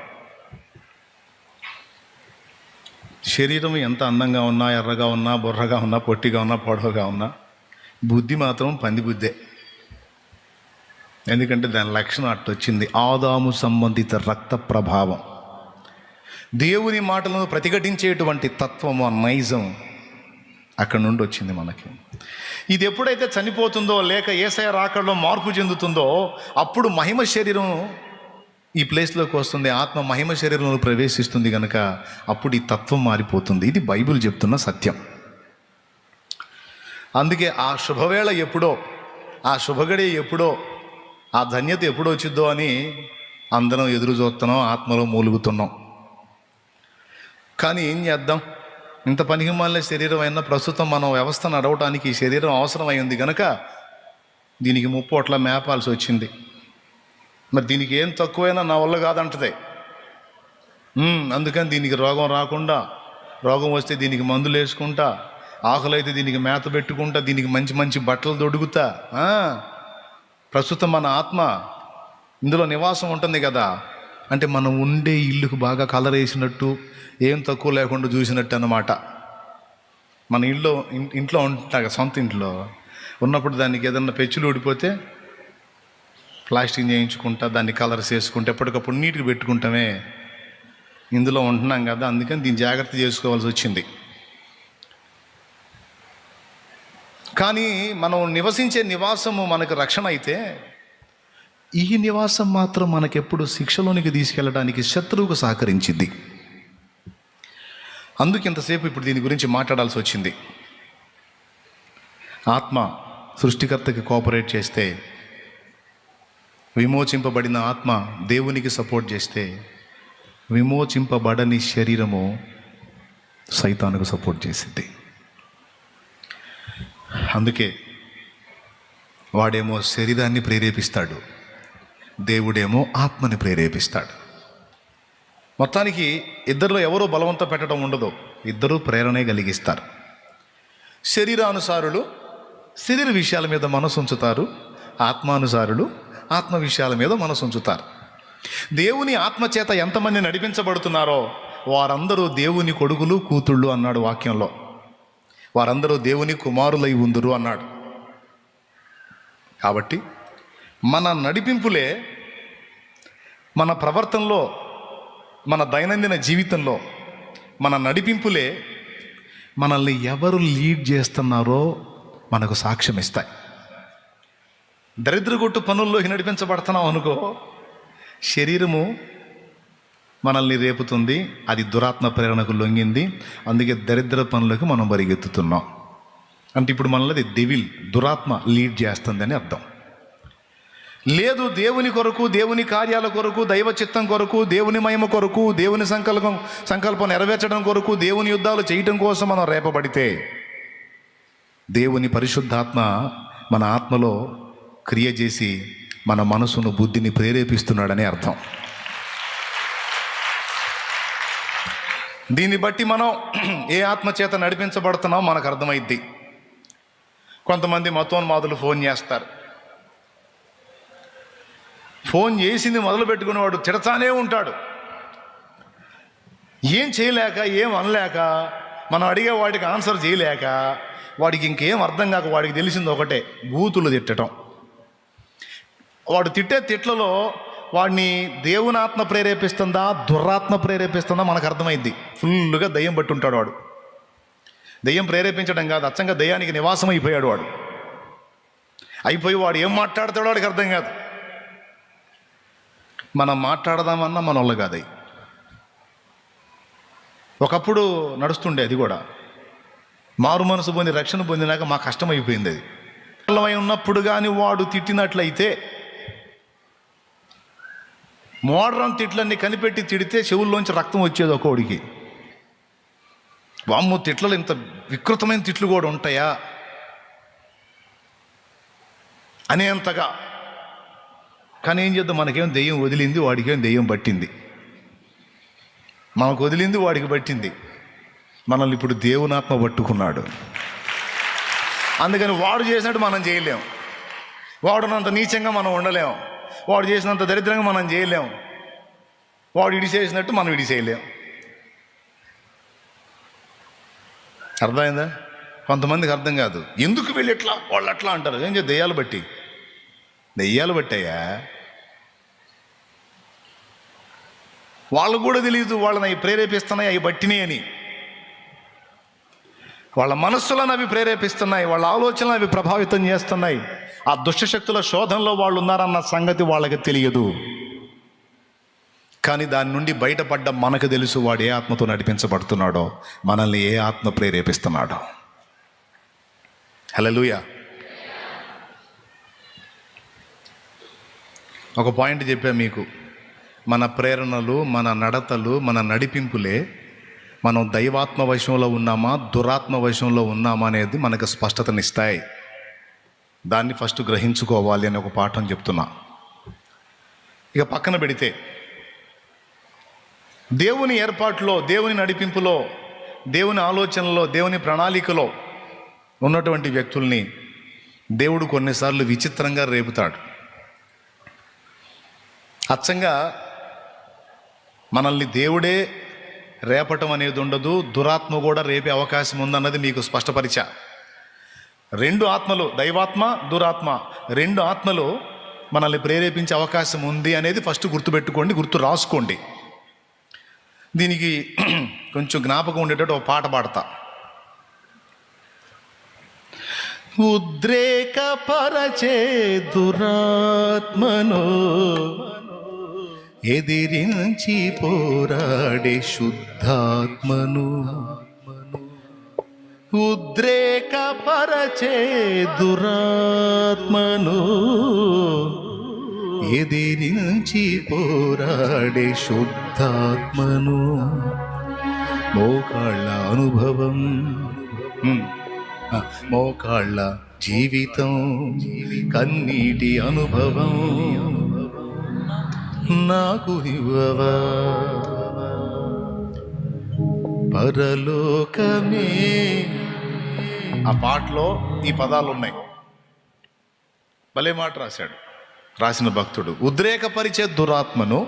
శరీరం ఎంత అందంగా ఉన్నా, ఎర్రగా ఉన్నా, బుర్రగా ఉన్నా, పొట్టిగా ఉన్నా, పొడవుగా ఉన్నా, బుద్ధి మాత్రం పంది బుద్ధే. ఎందుకంటే దాని లక్షణం అట్టు వచ్చింది. ఆదాము సంబంధిత రక్త ప్రభావం, దేవుని మాటలను ప్రతిఘటించేటువంటి తత్వము, ఆ నైజం అక్కడ నుండి వచ్చింది మనకి. ఇది ఎప్పుడైతే చనిపోతుందో లేక యేసయ్య రాకడలో మార్పు చెందుతుందో అప్పుడు మహిమ శరీరం ఈ ప్లేస్లోకి వస్తుంది, ఆత్మ మహిమ శరీరంలో ప్రవేశిస్తుంది కనుక అప్పుడు ఈ తత్వం మారిపోతుంది. ఇది బైబిల్ చెప్తున్న సత్యం. అందుకే ఆ శుభవేళ ఎప్పుడో, ఆ శుభగడి ఎప్పుడో, ఆ ధన్యత ఎప్పుడు వచ్చిద్దో అని అందరం ఎదురు చూస్తున్నాం, ఆత్మలో మూలుగుతున్నాం. కానీ ఏం చేద్దాం? ఇంత పనికిమాలిన శరీరం అయినా ప్రస్తుతం మనం వ్యవస్థ నడవటానికి ఈ శరీరం అవసరమైంది కనుక దీనికి ముప్పోట్ల మేపాల్సి వచ్చింది. మరి దీనికి ఏం తక్కువైనా నా వల్ల కాదంటదే. అందుకని దీనికి రోగం రాకుండా, రోగం వస్తే దీనికి మందులు వేసుకుంటా, ఆకలి అయితే దీనికి మేత పెట్టుకుంటా, దీనికి మంచి మంచి బట్టలు దొడుగుతా. ప్రస్తుతం మన ఆత్మ ఇందులో నివాసం ఉంటుంది కదా. అంటే మనం ఉండే ఇల్లుకు బాగా కలర్ వేసినట్టు, ఏం తక్కువ లేకుండా చూసినట్టు అన్నమాట. మన ఇంట్లో ఉంటాగా, సొంత ఇంట్లో ఉన్నప్పుడు దానికి ఏదన్నా పెచ్చులు ఊడిపోతే ప్లాస్టింగ్ చేయించుకుంటా, దాన్ని కలర్స్ వేసుకుంటే ఎప్పటికప్పుడు నీట్గా పెట్టుకుంటామే. ఇందులో ఉంటున్నాం కదా, అందుకని దీన్ని జాగ్రత్త చేసుకోవాల్సి వచ్చింది. కానీ మనం నివసించే నివాసము మనకు రక్షణ అయితే, ఈ నివాసం మాత్రం మనకెప్పుడు శిక్షలోనికి తీసుకెళ్ళడానికి శత్రువుకు సహకరించింది. అందుకు ఇంతసేపు ఇప్పుడు దీని గురించి మాట్లాడాల్సి వచ్చింది. ఆత్మ సృష్టికర్తకి కోఆపరేట్ చేస్తే, విమోచింపబడిన ఆత్మ దేవునికి సపోర్ట్ చేస్తే, విమోచింపబడని శరీరము సైతానుకు సపోర్ట్ చేసింది. అందుకే వాడేమో శరీరాన్ని ప్రేరేపిస్తాడు, దేవుడేమో ఆత్మని ప్రేరేపిస్తాడు. మొత్తానికి ఇద్దరిలో ఎవరో బలవంత పెట్టడం ఉండదు, ఇద్దరూ ప్రేరణే కలిగిస్తారు. శరీరానుసారులు శరీర విషయాల మీద మనసు ఉంచుతారు, ఆత్మానుసారులు ఆత్మ విషయాల మీద మనసు ఉంచుతారు. దేవుని ఆత్మచేత ఎంతమంది నడిపించబడుతున్నారో వారందరూ దేవుని కొడుకులు కూతుళ్ళు అన్నాడు వాక్యంలో. వారందరూ దేవుని కుమారులై ఉందురు అన్నాడు. కాబట్టి మన నడిపింపులే, మన ప్రవర్తనలో, మన దైనందిన జీవితంలో మన నడిపింపులే మనల్ని ఎవరు లీడ్ చేస్తున్నారో మనకు సాక్ష్యం ఇస్తాయి. దరిద్రగొట్టు పనుల్లోకి నడిపించబడుతున్నాం అనుకో, శరీరము మనల్ని రేపుతుంది, అది దురాత్మ ప్రేరణకు లొంగింది, అందుకే దరిద్ర పనులకు మనం పరిగెత్తుతున్నాం. అంటే ఇప్పుడు మనల్ని డెవిల్, దురాత్మ లీడ్ చేస్తుంది అని అర్థం. లేదు, దేవుని కొరకు, దేవుని కార్యాల కొరకు, దైవ చిత్తం కొరకు, దేవుని మహిమ కొరకు, దేవుని సంకల్పం నెరవేర్చడం కొరకు, దేవుని యుద్ధాలు చేయటం కోసం మనం రేపబడితే, దేవుని పరిశుద్ధాత్మ మన ఆత్మలో క్రియ చేసి మన మనసును, బుద్ధిని ప్రేరేపిస్తున్నాడని అర్థం. దీన్ని బట్టి మనం ఏ ఆత్మ చేత నడిపించబడుతున్నాం మనకు అర్థమైద్ది. కొంతమంది మతోన్మాదులు ఫోన్ చేస్తారు. ఫోన్ చేసింది మొదలు పెట్టుకునేవాడు తిడతానే ఉంటాడు. ఏం చేయలేక, ఏం అనలేక, మనం అడిగే వాడికి ఆన్సర్ చేయలేక, వాడికి ఇంకేం అర్థం కాక వాడికి తెలిసింది ఒకటే, బూతులు తిట్టడం. వాడు తిట్టే తిట్లలో వాడిని దేవుని ఆత్మ ప్రేరేపిస్తుందా, దురాత్మ ప్రేరేపిస్తుందా మనకు అర్థమైంది. ఫుల్గా దయ్యం బట్టి ఉంటాడు వాడు. దయ్యం ప్రేరేపించడం కాదు, అచ్చంగా దయ్యానికి నివాసం అయిపోయాడు వాడు. అయిపోయి వాడు ఏం మాట్లాడతాడో వాడికి అర్థం కాదు. మనం మాట్లాడదామన్నా మన వల్ల కాదు. ఒకప్పుడు నడుస్తుండే, అది కూడా మారు మనసు పొంది రక్షణ పొందినాక మా కష్టం అయిపోయింది. అది పిల్లమై ఉన్నప్పుడు కానీ వాడు తిట్టినట్లయితే, మోడ్రన్ తిట్లన్నీ కనిపెట్టి తిడితే చెవుల్లోంచి రక్తం వచ్చేది ఒక్కోడికి. వామ్మో, తిట్లలో ఇంత వికృతమైన తిట్లు కూడా ఉంటాయా అనేంతగా. కానీ ఏం చేద్దాం, మనకేం దెయ్యం వదిలింది, వాడికేం దెయ్యం పట్టింది. మనకు వదిలింది, వాడికి పట్టింది. మనల్ని ఇప్పుడు దేవునాత్మ పట్టుకున్నాడు. అందుకని వాడు చేసినట్టు మనం చేయలేం, వాడునంత నీచంగా మనం ఉండలేం, వాడు చేసినంత దరిద్రంగా మనం చేయలేం, వాడు ఇడి చేసినట్టు మనం ఇడి చేయలేం. అర్థమైందా? కొంతమందికి అర్థం కాదు. ఎందుకు వీళ్ళు ఎట్లా, వాళ్ళు అట్లా అంటారు. ఏం చేయ, దెయ్యాలు బట్టి. దెయ్యాలు బట్టయ్యా, వాళ్ళు కూడా తెలియదు వాళ్ళని అవి ప్రేరేపిస్తున్నాయి, అవి బట్టినాయి అని. వాళ్ళ మనస్సులను అవి ప్రేరేపిస్తున్నాయి, వాళ్ళ ఆలోచనలు అవి ప్రభావితం చేస్తున్నాయి. ఆ దుష్టశక్తుల శోధనలో వాళ్ళు ఉన్నారన్న సంగతి వాళ్ళకి తెలియదు. కానీ దాని నుండి బయటపడ్డ మనకు తెలుసు, వాడు ఏ ఆత్మతో నడిపించబడుతున్నాడో, మనల్ని ఏ ఆత్మ ప్రేరేపిస్తున్నాడో. హల్లెలూయా. ఒక పాయింట్ చెప్పా మీకు, మన ప్రేరణలు, మన నడతలు, మన నడిపింపులే మనం దైవాత్మ వశంలో ఉన్నామా దురాత్మ వశంలో ఉన్నామా అనేది మనకు స్పష్టతనిస్తాయి. దాన్ని ఫస్ట్ గ్రహించుకోవాలి అని ఒక పాఠం చెప్తున్నా. ఇక పక్కన పెడితే దేవుని ఏర్పాటులో, దేవుని నడిపింపులో, దేవుని ఆలోచనలో, దేవుని ప్రణాళికలో ఉన్నటువంటి వ్యక్తుల్ని దేవుడు కొన్నిసార్లు విచిత్రంగా రేపుతాడు. అచ్చంగా మనల్ని దేవుడే రేపటం అనేది ఉండదు, దురాత్మ కూడా రేపే అవకాశం ఉందన్నది మీకు స్పష్టపరిచా. రెండు ఆత్మలు, దైవాత్మ దురాత్మ, రెండు ఆత్మలు మనల్ని ప్రేరేపించే అవకాశం ఉంది అనేది ఫస్ట్ గుర్తుపెట్టుకోండి, గుర్తు రాసుకోండి. దీనికి కొంచెం జ్ఞాపకం ఉండేటట్టు ఒక పాట పాడతా. ఉద్రేకపరచే దురాత్మను ఎదిరించి పోరాడే శుద్ధాత్మను, ఉద్రేకపరచే దురాత్మను ఎదిరించి పోరాడే శుద్ధాత్మను, మోకాళ్ళ అనుభవం, మోకాళ్ళ జీవితం, కన్నీటి అనుభవం నాకు ఇవ్వవా పరలోకమే. ఆ పాటలో ఈ పదాలు ఉన్నాయి. భలే మాట రాసిన భక్తుడు. ఉద్రేకపరిచే దురాత్మను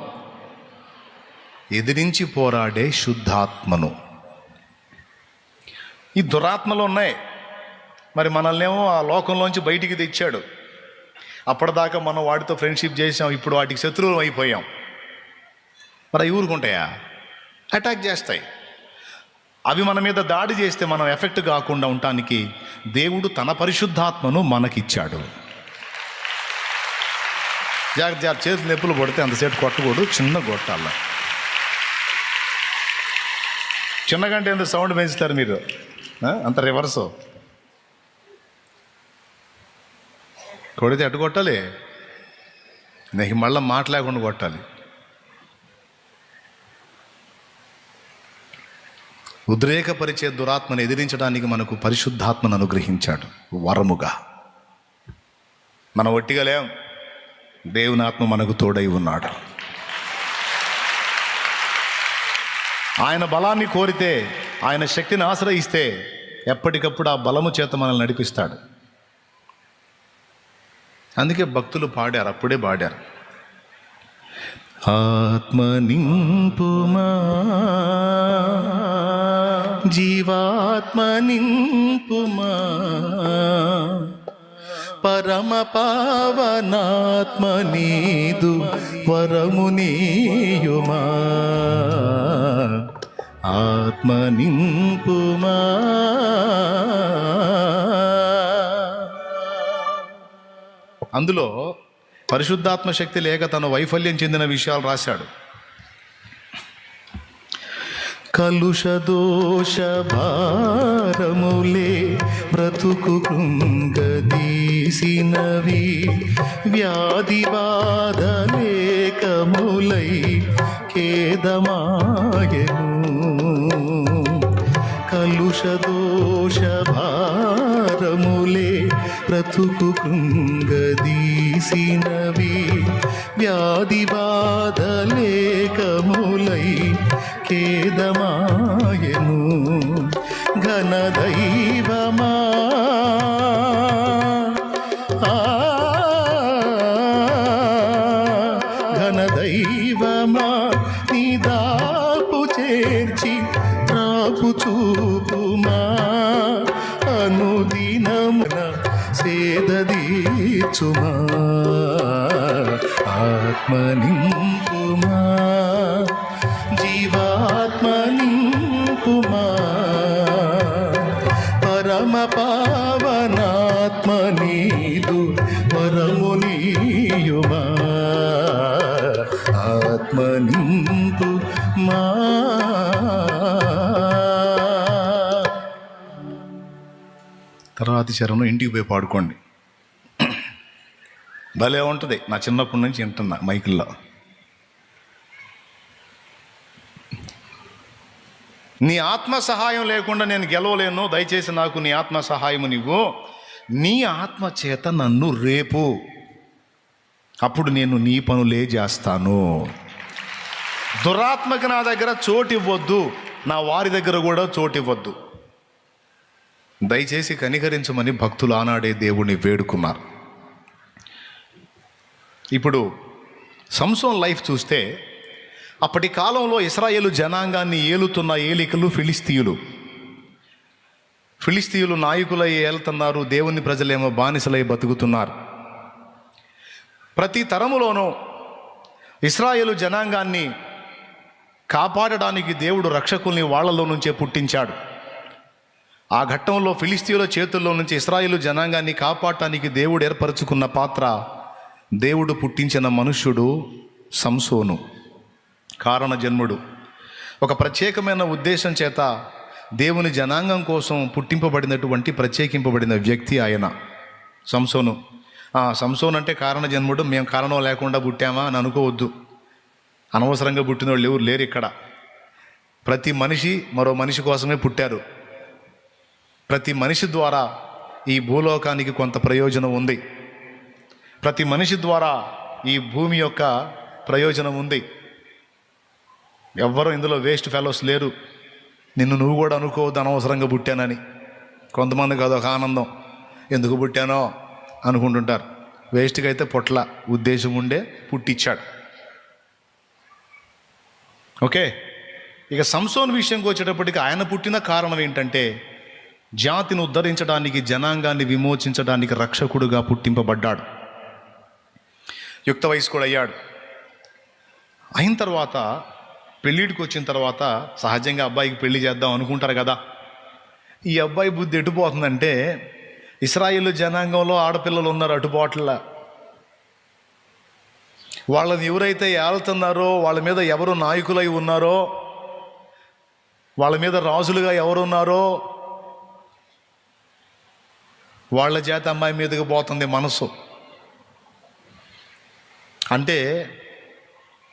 ఎదిరించి పోరాడే శుద్ధాత్మను. ఈ దురాత్మలు ఉన్నాయి. మరి మనల్నేమో ఆ లోకంలోంచి బయటికి తెచ్చాడు. అప్పటిదాకా మనం వాటితో ఫ్రెండ్షిప్ చేసాం, ఇప్పుడు వాటికి శత్రువులు అయిపోయాం. మరి అవి ఊరుకుంటాయా? అటాక్ చేస్తాయి. అవి మన మీద దాడి చేస్తే మనం ఎఫెక్ట్ కాకుండా ఉండటానికి దేవుడు తన పరిశుద్ధాత్మను మనకిచ్చాడు. జాగ్రత్త, చేతులు నొప్పులు కొడితే అంతసేపు కొట్టకూడదు, చిన్న కొట్టాల. చిన్నగంటే ఎంత సౌండ్ పెంచుతారు మీరు, అంత రివర్సు కొడితే అటు కొట్టాలి, నీకు మళ్ళీ మాట్లాడకుండా కొట్టాలి. ఉద్రేకపరిచే దురాత్మను ఎదిరించడానికి మనకు పరిశుద్ధాత్మను అనుగ్రహించాడు వరముగా. మనం ఒట్టిగా లేం, దేవుని ఆత్మ మనకు తోడై ఉన్నాడు. ఆయన బలాన్ని కోరితే, ఆయన శక్తిని ఆశ్రయిస్తే ఎప్పటికప్పుడు ఆ బలము చేత మనల్ని నడిపిస్తాడు. అందుకే భక్తులు పాడారు, అప్పుడే పాడారు. ఆత్మ నింపుమా, జీవాత్మ నింపుమా, పరమ పావనాత్మ నీదు వరము నీయుమా, ఆత్మ నింపుమా. అందులో పరిశుద్ధాత్మ శక్తి లేక తన వైఫల్యం చెందిన విషయాలు రాశాడు. కలుష దోష భారములే బ్రతుకు కృంగదీసినవి, వ్యాధి బాధలేకములై ఖేదమాయను. కలుష దోష భారములే బ్రతుకు కృంగదీసినవి, వ్యాధి బాధలేకములై ఖేదమాయను. ఘనదైవమా, ఘనదైవమా, నీ దాపు చేర్చి రాపు చూపుమా, అనుదినమున సేదదీర్చుమా, ఆత్మ నింపుమా, జీవాత్మ నింపుమా, పరమ పావనాత్మ నీదు వరము నీయుమా, ఆత్మ నింపుమా. తర్వాతి చరణం ఇంటికి పోయి పాడుకోండి. భలే ఉంటుంది. నా చిన్నప్పటి నుంచి వింటున్నా మైకుల్లో. నీ ఆత్మ సహాయం లేకుండా నేను గెలవలేను, దయచేసి నాకు నీ ఆత్మ సహాయము నీవు. నీ ఆత్మ చేత నన్ను రేపు, అప్పుడు నేను నీ పనులే చేస్తాను. దురాత్మకి నా దగ్గర చోటు ఇవ్వద్దు, నా వారి దగ్గర కూడా చోటు ఇవ్వద్దు. దయచేసి కనికరించమని భక్తులు ఆనాడే దేవుణ్ణి వేడుకున్నారు. ఇప్పుడు సంసోన్ లైఫ్ చూస్తే, అప్పటి కాలంలో ఇశ్రాయేలు జనాంగాన్ని ఏలుతున్న ఏలికలు ఫిలిస్తీయులు నాయకులై ఏలుతున్నారు, దేవుని ప్రజలేమో బానిసలై బతుకుతున్నారు. ప్రతి తరములోనూ ఇశ్రాయేలు జనాంగాన్ని కాపాడడానికి దేవుడు రక్షకుల్ని వాళ్ళలో నుంచే పుట్టించాడు. ఆ ఘట్టంలో ఫిలిస్తీయుల చేతుల్లో నుంచి ఇశ్రాయేలు జనాంగాన్ని కాపాడటానికి దేవుడు ఏర్పరచుకున్న పాత్ర, దేవుడు పుట్టించిన మనుష్యుడు సంసోను. కారణ జన్ముడు, ఒక ప్రత్యేకమైన ఉద్దేశం చేత దేవుని జనాంగం కోసం పుట్టింపబడినటువంటి ప్రత్యేకింపబడిన వ్యక్తి ఆయన సంసోను. సంసోన్ అంటే కారణ జన్ముడు, మేము కారణం లేకుండా పుట్టామా అని అనుకోవద్దు. అనవసరంగా పుట్టిన వాళ్ళు ఎవరు లేరు ఇక్కడ. ప్రతి మనిషి మరో మనిషి కోసమే పుట్టారు. ప్రతి మనిషి ద్వారా ఈ భూలోకానికి కొంత ప్రయోజనం ఉంది. ప్రతి మనిషి ద్వారా ఈ భూమి యొక్క ప్రయోజనం ఉంది. ఎవ్వరూ ఇందులో వేస్ట్ ఫెలోస్ లేరు. నువ్వు కూడా అనుకోవద్దు అనవసరంగా పుట్టానని. కొంతమందికి అదొక ఆనందం, ఎందుకు పుట్టానో అనుకుంటుంటారు. వేస్ట్గా అయితే పొట్ల ఉద్దేశం ఉండే పుట్టించాడు. ఓకే, ఇక సంసోన్ విషయంకి వచ్చేటప్పటికి ఆయన పుట్టిన కారణం ఏంటంటే, జాతిని ఉద్ధరించడానికి, జనాంగాన్ని విమోచించడానికి రక్షకుడుగా పుట్టింపబడ్డాడు. యుక్త వయసు కూడా అయ్యాడు. అయిన తర్వాత పెళ్ళిడికి వచ్చిన తర్వాత సహజంగా అబ్బాయికి పెళ్లి చేద్దాం అనుకుంటారు కదా. ఈ అబ్బాయి బుద్ధి ఎటుపోతుందంటే, ఇశ్రాయేలు జనాంగంలో ఆడపిల్లలు ఉన్నారు అటుబాట్ల. వాళ్ళని ఎవరైతే ఏళ్తున్నారో, వాళ్ళ మీద ఎవరు నాయకులై ఉన్నారో, వాళ్ళ మీద రాజులుగా ఎవరున్నారో వాళ్ళ చేత అమ్మాయి మీదకి పోతుంది మనసు. అంటే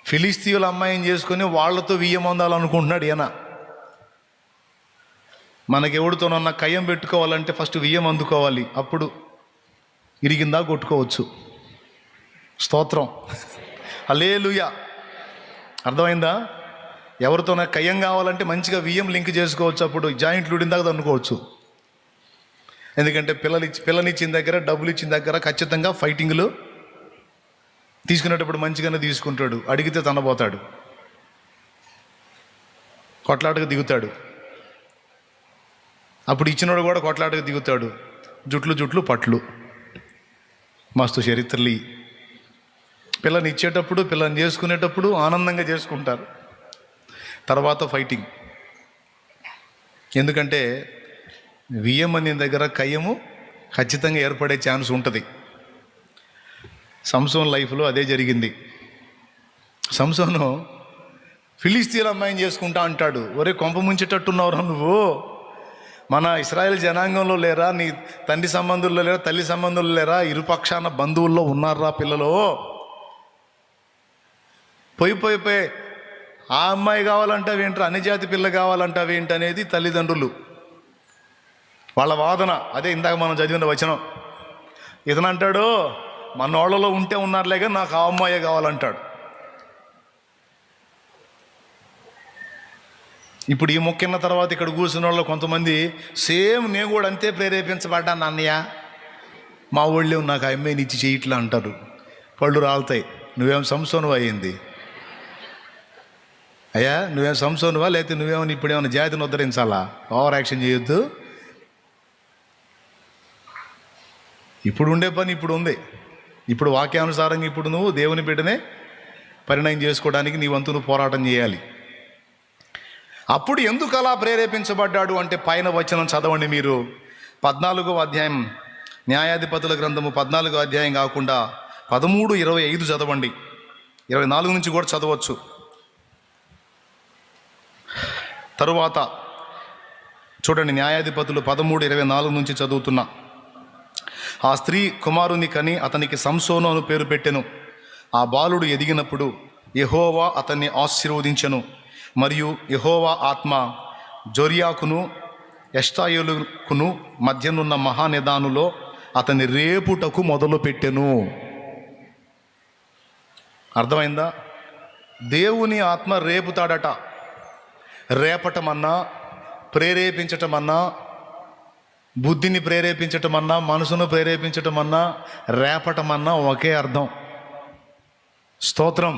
ఫిలిస్తీయుల అమ్మాయిని చేసుకొని వాళ్ళతో వియ్యం అందాలనుకుంటున్నాడు ఈయన. మనకెవడితోనన్నా కయ్యం పెట్టుకోవాలంటే ఫస్ట్ వియ్యం అందుకోవాలి, అప్పుడు ఇరిగిందా కొట్టుకోవచ్చు. స్తోత్రం, హల్లెలూయా. అర్థమైందా? ఎవరితోనా కయ్యం కావాలంటే మంచిగా వియ్యం లింక్ చేసుకోవచ్చు, అప్పుడు జాయింట్లు ఉడిందాక అనుకోవచ్చు. ఎందుకంటే పిల్లనిచ్చిన దగ్గర, డబ్బులు ఇచ్చిన దగ్గర ఖచ్చితంగా ఫైటింగ్లు తీసుకునేటప్పుడు మంచిగానే తీసుకుంటాడు. అడిగితే తనబోతాడు, కొట్లాటకు దిగుతాడు. అప్పుడు ఇచ్చినోడు కూడా కొట్లాటకు దిగుతాడు. జుట్లు పట్లు, మస్తు చరిత్రలు. పిల్లని ఇచ్చేటప్పుడు, పిల్లని చేసుకునేటప్పుడు ఆనందంగా చేసుకుంటారు. తర్వాత ఫైటింగ్. ఎందుకంటే వియ్యం అనే దగ్గర కయ్యము ఖచ్చితంగా ఏర్పడే ఛాన్స్ ఉంటుంది. సంసోన్ లైఫ్లో అదే జరిగింది. సంసోను ఫిలిస్తీయుల అమ్మాయిని చేసుకుంటా అంటాడు. ఒరే కొంప ముంచేటట్టున్నావురా నువ్వు, మన ఇశ్రాయేల్ జనాంగంలో లేరా, నీ తండ్రి సంబంధుల్లో లేరా, తల్లి సంబంధుల్లో లేరా, ఇరుపక్షాన బంధువుల్లో ఉన్నారా పిల్లలు? పోయి ఆ అమ్మాయి కావాలంటావేంట్రా, అన్ని జాతి పిల్ల కావాలంటావేంటి అనేది తల్లిదండ్రులు వాళ్ళ వాదన. అదే ఇందాక మనం చదివిన వచనం. ఇతను అంటాడు, మన వాళ్ళలో ఉంటే ఉన్నారులేగా, నాకు ఆ అమ్మాయే కావాలంటాడు. ఇప్పుడు ఈ మొక్కిన తర్వాత ఇక్కడ కూర్చున్న వాళ్ళు కొంతమంది సేమ్ నేను కూడా అంతే ప్రేరేపించబడ్డాను అన్నయ్య, మా ఊళ్ళో నాకు ఆ అమ్మాయిని ఇచ్చి చేయట్లా అంటారు. పళ్ళు రాలుతాయి. నువ్వేం సంసోను అయ్యింది అయ్యా, నువ్వేం సంసోనువా, లేకపోతే నువ్వేమో ఇప్పుడేమైనా జాతిని ఉద్ధరించాలా? ఓవర్ యాక్షన్ చేయొద్దు. ఇప్పుడు ఉండే పని ఇప్పుడు ఉంది. ఇప్పుడు వాక్యానుసారంగా ఇప్పుడు నువ్వు దేవుని బిడ్డనే పరిణయం చేసుకోవడానికి నీ వంతు నువ్వు పోరాటం చేయాలి. అప్పుడు ఎందుకు అలా ప్రేరేపించబడ్డాడు అంటే, పైన వచనం చదవండి మీరు. 14వ అధ్యాయం, న్యాయాధిపతుల గ్రంథము 14వ అధ్యాయం కాకుండా 13:25 చదవండి. 24 నుంచి కూడా చదవచ్చు. తరువాత చూడండి, న్యాయాధిపతులు 13:24 నుంచి చదువుతున్నా. ఆ స్త్రీ కుమారుని కని అతనికి సంసోను అని పేరు పెట్టెను. ఆ బాలుడు ఎదిగినప్పుడు యెహోవా అతన్ని ఆశీర్వదించెను, మరియు యెహోవా ఆత్మ జొరియాకును ఎష్టాయోలుకును మధ్యనున్న మహానిదానులో అతని రేపుటకు మొదలు పెట్టెను. అర్థమైందా? దేవుని ఆత్మ రేపుతాడట. రేపటమన్నా, ప్రేరేపించటమన్నా, బుద్ధిని ప్రేరేపించటమన్నా, మనసును ప్రేరేపించటమన్నా, రేపటమన్నా ఒకే అర్థం. స్తోత్రం.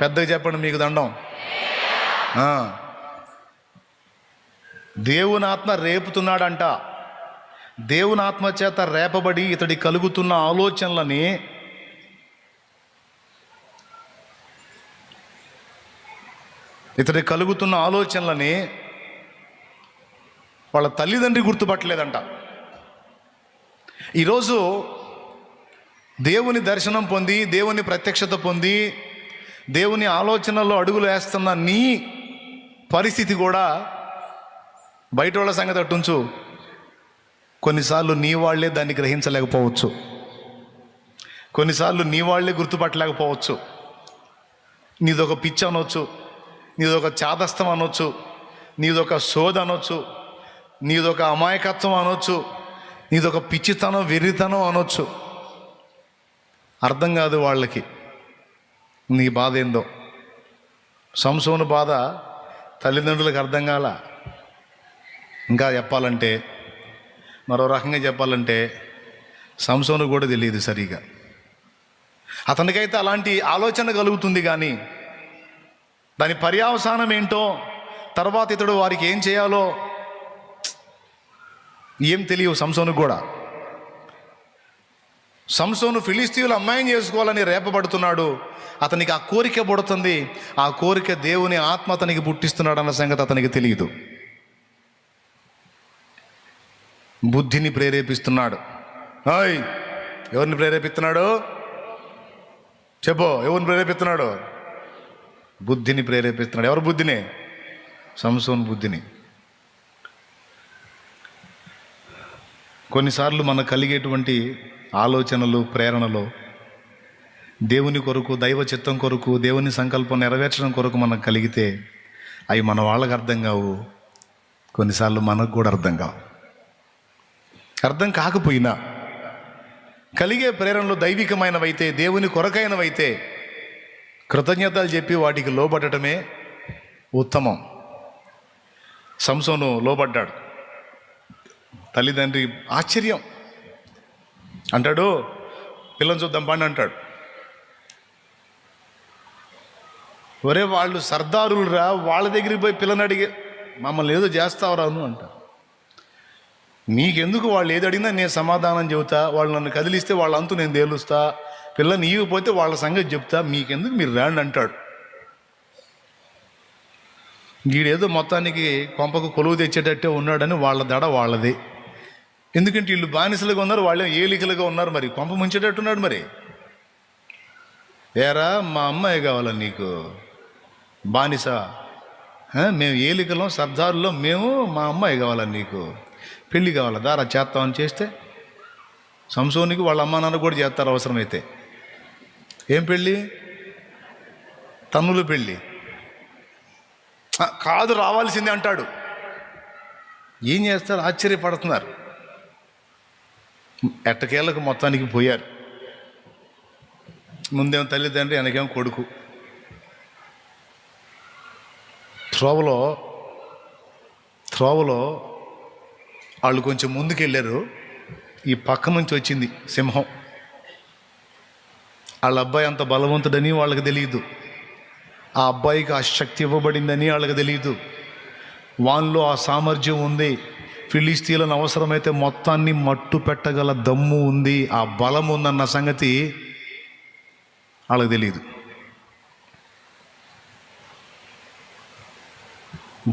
పెద్దగా చెప్పండి, మీకు దండం. దేవుని ఆత్మ రేపుతున్నాడంట. దేవుని ఆత్మ చేత రేపబడి ఇతడి కలుగుతున్న ఆలోచనలని వాళ్ళ తల్లిదండ్రి గుర్తుపట్టలేదంట. ఈరోజు దేవుని దర్శనం పొంది, దేవుని ప్రత్యక్షత పొంది, దేవుని ఆలోచనలో అడుగులు వేస్తున్న నీ పరిస్థితి కూడా బయట వాళ్ళ సంగతి అట్టుంచు, కొన్నిసార్లు నీ వాళ్ళే దాన్ని గ్రహించలేకపోవచ్చు. కొన్నిసార్లు నీ వాళ్ళే గుర్తుపట్టలేకపోవచ్చు. నీదొక పిచ్చి అనొచ్చు, నీదొక చాదస్తం అనొచ్చు, నీదొక శోధ అనొచ్చు, నీదొక అమాయకత్వం అనొచ్చు, నీదొక పిచ్చితనం, వెర్రితనం అనొచ్చు. అర్థం కాదు వాళ్ళకి నీ బాధ ఏందో. సంసోను బాధ తల్లిదండ్రులకు అర్థం కాల. ఇంకా చెప్పాలంటే, మరో రకంగా చెప్పాలంటే, సంసోను కూడా తెలియదు సరిగా. అతనికైతే అలాంటి ఆలోచన కలుగుతుంది, కానీ దాని పర్యవసానం ఏంటో, తర్వాత ఇతడు వారికి ఏం చేయాలో ఏం తెలియవు సంసోనుకు కూడా. సంసోను ఫిలిస్తీయులు అమ్మాయిని చేసుకోవాలని రేపబడుతున్నాడు. అతనికి ఆ కోరిక పుడుతుంది. ఆ కోరిక దేవుని ఆత్మ అతనికి పుట్టిస్తున్నాడు అన్న సంగతి అతనికి తెలియదు. బుద్ధిని ప్రేరేపిస్తున్నాడు. ఎవరిని ప్రేరేపిస్తున్నాడు చెప్పు? ఎవరిని ప్రేరేపిస్తున్నాడు? బుద్ధిని ప్రేరేపిస్తున్నాడు. ఎవరు బుద్ధిని? సంసోను బుద్ధిని. కొన్నిసార్లు మనకు కలిగేటువంటి ఆలోచనలు, ప్రేరణలు దేవుని కొరకు, దైవ చిత్తం కొరకు, దేవుని సంకల్పం నెరవేర్చడం కొరకు మనకు కలిగితే అవి మన వాళ్ళకి అర్థం కావు. కొన్నిసార్లు మనకు కూడా అర్థం కావు. అర్థం కాకపోయినా కలిగే ప్రేరణలు దైవికమైనవైతే, దేవుని కొరకైనవైతే కృతజ్ఞతలు చెప్పి వాటికి లోబడటమే ఉత్తమం. సంసోను లోబడ్డాడు. తల్లిదండ్రి ఆశ్చర్యం. అంటాడు, పిల్లని చూద్దాం పండి అంటాడు. ఒరే వాళ్ళు సర్దారులు రా, వాళ్ళ దగ్గరికి పోయి పిల్లని అడిగి మమ్మల్ని ఏదో చేస్తావరాను అంటారు. నీకెందుకు? వాళ్ళు ఏది అడిగినా నేను సమాధానం చెబుతా, వాళ్ళు నన్ను కదిలిస్తే వాళ్ళ అంతు నేను తేలుస్తా, పిల్లని ఇవ్వకపోతే వాళ్ళ సంగతి చెప్తా, మీకెందుకు, మీరు రాండి అంటాడు. వీడేదో మొత్తానికి కొంపకు కొలువు తెచ్చేటట్టే ఉన్నాడని వాళ్ళ దడ వాళ్ళది. ఎందుకంటే వీళ్ళు బానిసలుగా ఉన్నారు, వాళ్ళే ఏలికలుగా ఉన్నారు. మరి కొంప ముంచేటట్టున్నాడు. మరి ఏరా మా అమ్మాయి కావాలా నీకు? బానిస మేము ఏలికలం, సర్దారులో మేము, మా అమ్మాయి కావాలా నీకు? పెళ్ళి కావాలా? దారా చేస్తామని చేస్తే సంసోనికి వాళ్ళ అమ్మ నాన్న కూడా చేస్తారు అవసరమైతే. ఏం పెళ్ళి? తన్నుల పెళ్ళి కాదు, రావాల్సిందే అంటాడు. ఏం చేస్తారు? ఆశ్చర్యపడుతున్నారు. ఎట్టకేళ్ళకు మొత్తానికి పోయారు. ముందేమో తల్లిదండ్రి, వెనకేమో కొడుకు. త్రోవలో వాళ్ళు కొంచెం ముందుకెళ్ళారు. ఈ పక్క నుంచి వచ్చింది సింహం. వాళ్ళ అబ్బాయి అంత బలవంతుడని వాళ్ళకి తెలియదు. ఆ అబ్బాయికి ఆ శక్తి ఇవ్వబడిందని వాళ్ళకి తెలియదు. వాళ్ళలో ఆ సామర్థ్యం ఉంది. ఫిలిస్తీయులను అవసరమైతే మొత్తాన్ని మట్టు పెట్టగల దమ్ము ఉంది, ఆ బలం ఉందన్న సంగతి వాళ్ళకి తెలియదు.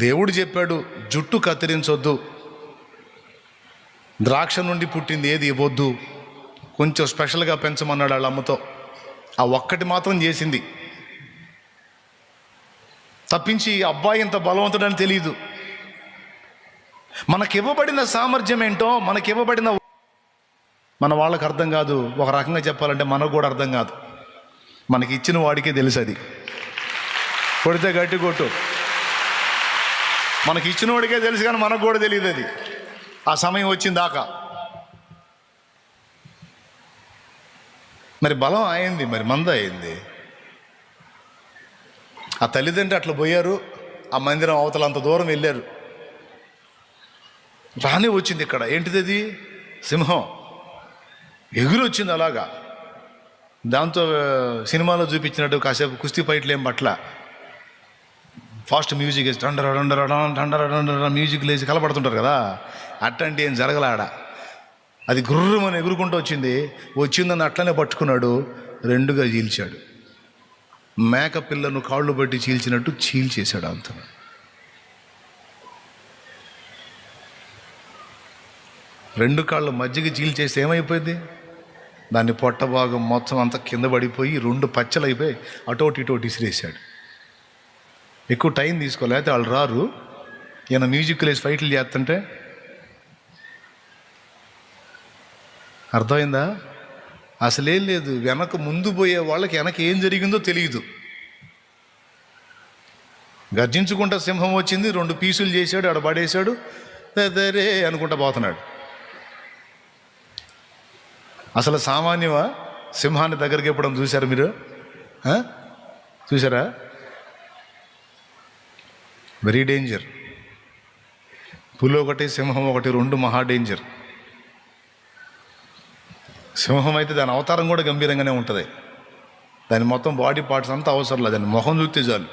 దేవుడు చెప్పాడు, జుట్టు కత్తిరించొద్దు, ద్రాక్ష నుండి పుట్టింది ఏది ఇవ్వద్దు, కొంచెం స్పెషల్గా పెంచమన్నాడు వాళ్ళ అమ్మతో. ఆ ఒక్కటి మాత్రం చేసింది తప్పించి అబ్బాయి ఇంత బలవంతుడని తెలియదు. మనకివ్వబడిన సామర్థ్యం ఏంటో, మనకివ్వబడిన మన వాళ్ళకి అర్థం కాదు. ఒక రకంగా చెప్పాలంటే మనకు కూడా అర్థం కాదు. మనకి ఇచ్చిన వాడికే తెలుసు. అది కొడితే గట్టి కొట్టు, మనకి ఇచ్చినోడికే తెలుసు కానీ మనకు కూడా తెలియదు అది ఆ సమయం వచ్చిందాకా. మరి బలం అయింది, మరి మంద అయింది. ఆ తల్లిదండ్రులు అట్లా పోయారు, ఆ మందిరం అవతల అంత దూరం వెళ్ళారు. రానే వచ్చింది ఇక్కడ. ఏంటిది అది? సింహం ఎగురు వచ్చింది అలాగా. దాంతో సినిమాలో చూపించినట్టు కాసేపు కుస్తీ ఫైట్లు ఏం పట్ల, ఫాస్ట్ మ్యూజిక్ వేసి డండర డండర డండర డండర మ్యూజిక్ లేచి కలపడుతుంటారు కదా, అట్లాంటి ఏం జరగలాడ. అది గుర్రమని ఎగురుకుంటూ వచ్చిందని అట్లనే పట్టుకున్నాడు, రెండుగా చీల్చాడు. మేక పిల్లను కాళ్ళు బట్టి చీల్చినట్టు చీల్చేశాడు అంత. రెండు కాళ్ళు మధ్యకి చీల్చేస్తే ఏమైపోయింది? దాన్ని పొట్ట భాగం మొత్తం అంతా కింద పడిపోయి రెండు పచ్చలు అయిపోయి అటోటి ఇటోటి ఇసిరేసాడు. ఎక్కువ టైం తీసుకోలేకపోతే వాళ్ళు రారు. ఈయన మ్యూజిక్ లేసి ఫైట్లు చేస్తుంటే అర్థమైందా? అసలేం లేదు. వెనక ముందు పోయే వాళ్ళకి వెనక ఏం జరిగిందో తెలియదు. గర్జించుకుంటా సింహం వచ్చింది, రెండు పీసులు చేశాడు, ఆడ పడేశాడు, రే అనుకుంటా పోతున్నాడు. అసలు సామాన్యమా సింహాన్ని దగ్గరికి ఎప్పుడు చూశారు మీరు? చూసారా? Very danger. పులి ఒకటి, సింహం ఒకటి, రెండు మహా డేంజర్. సింహం అయితే దాని అవతారం కూడా గంభీరంగానే ఉంటుంది. దాని మొత్తం బాడీ పార్ట్స్ అంతా అవసరం లేదు, దాని మొహం చూస్తే చాలు.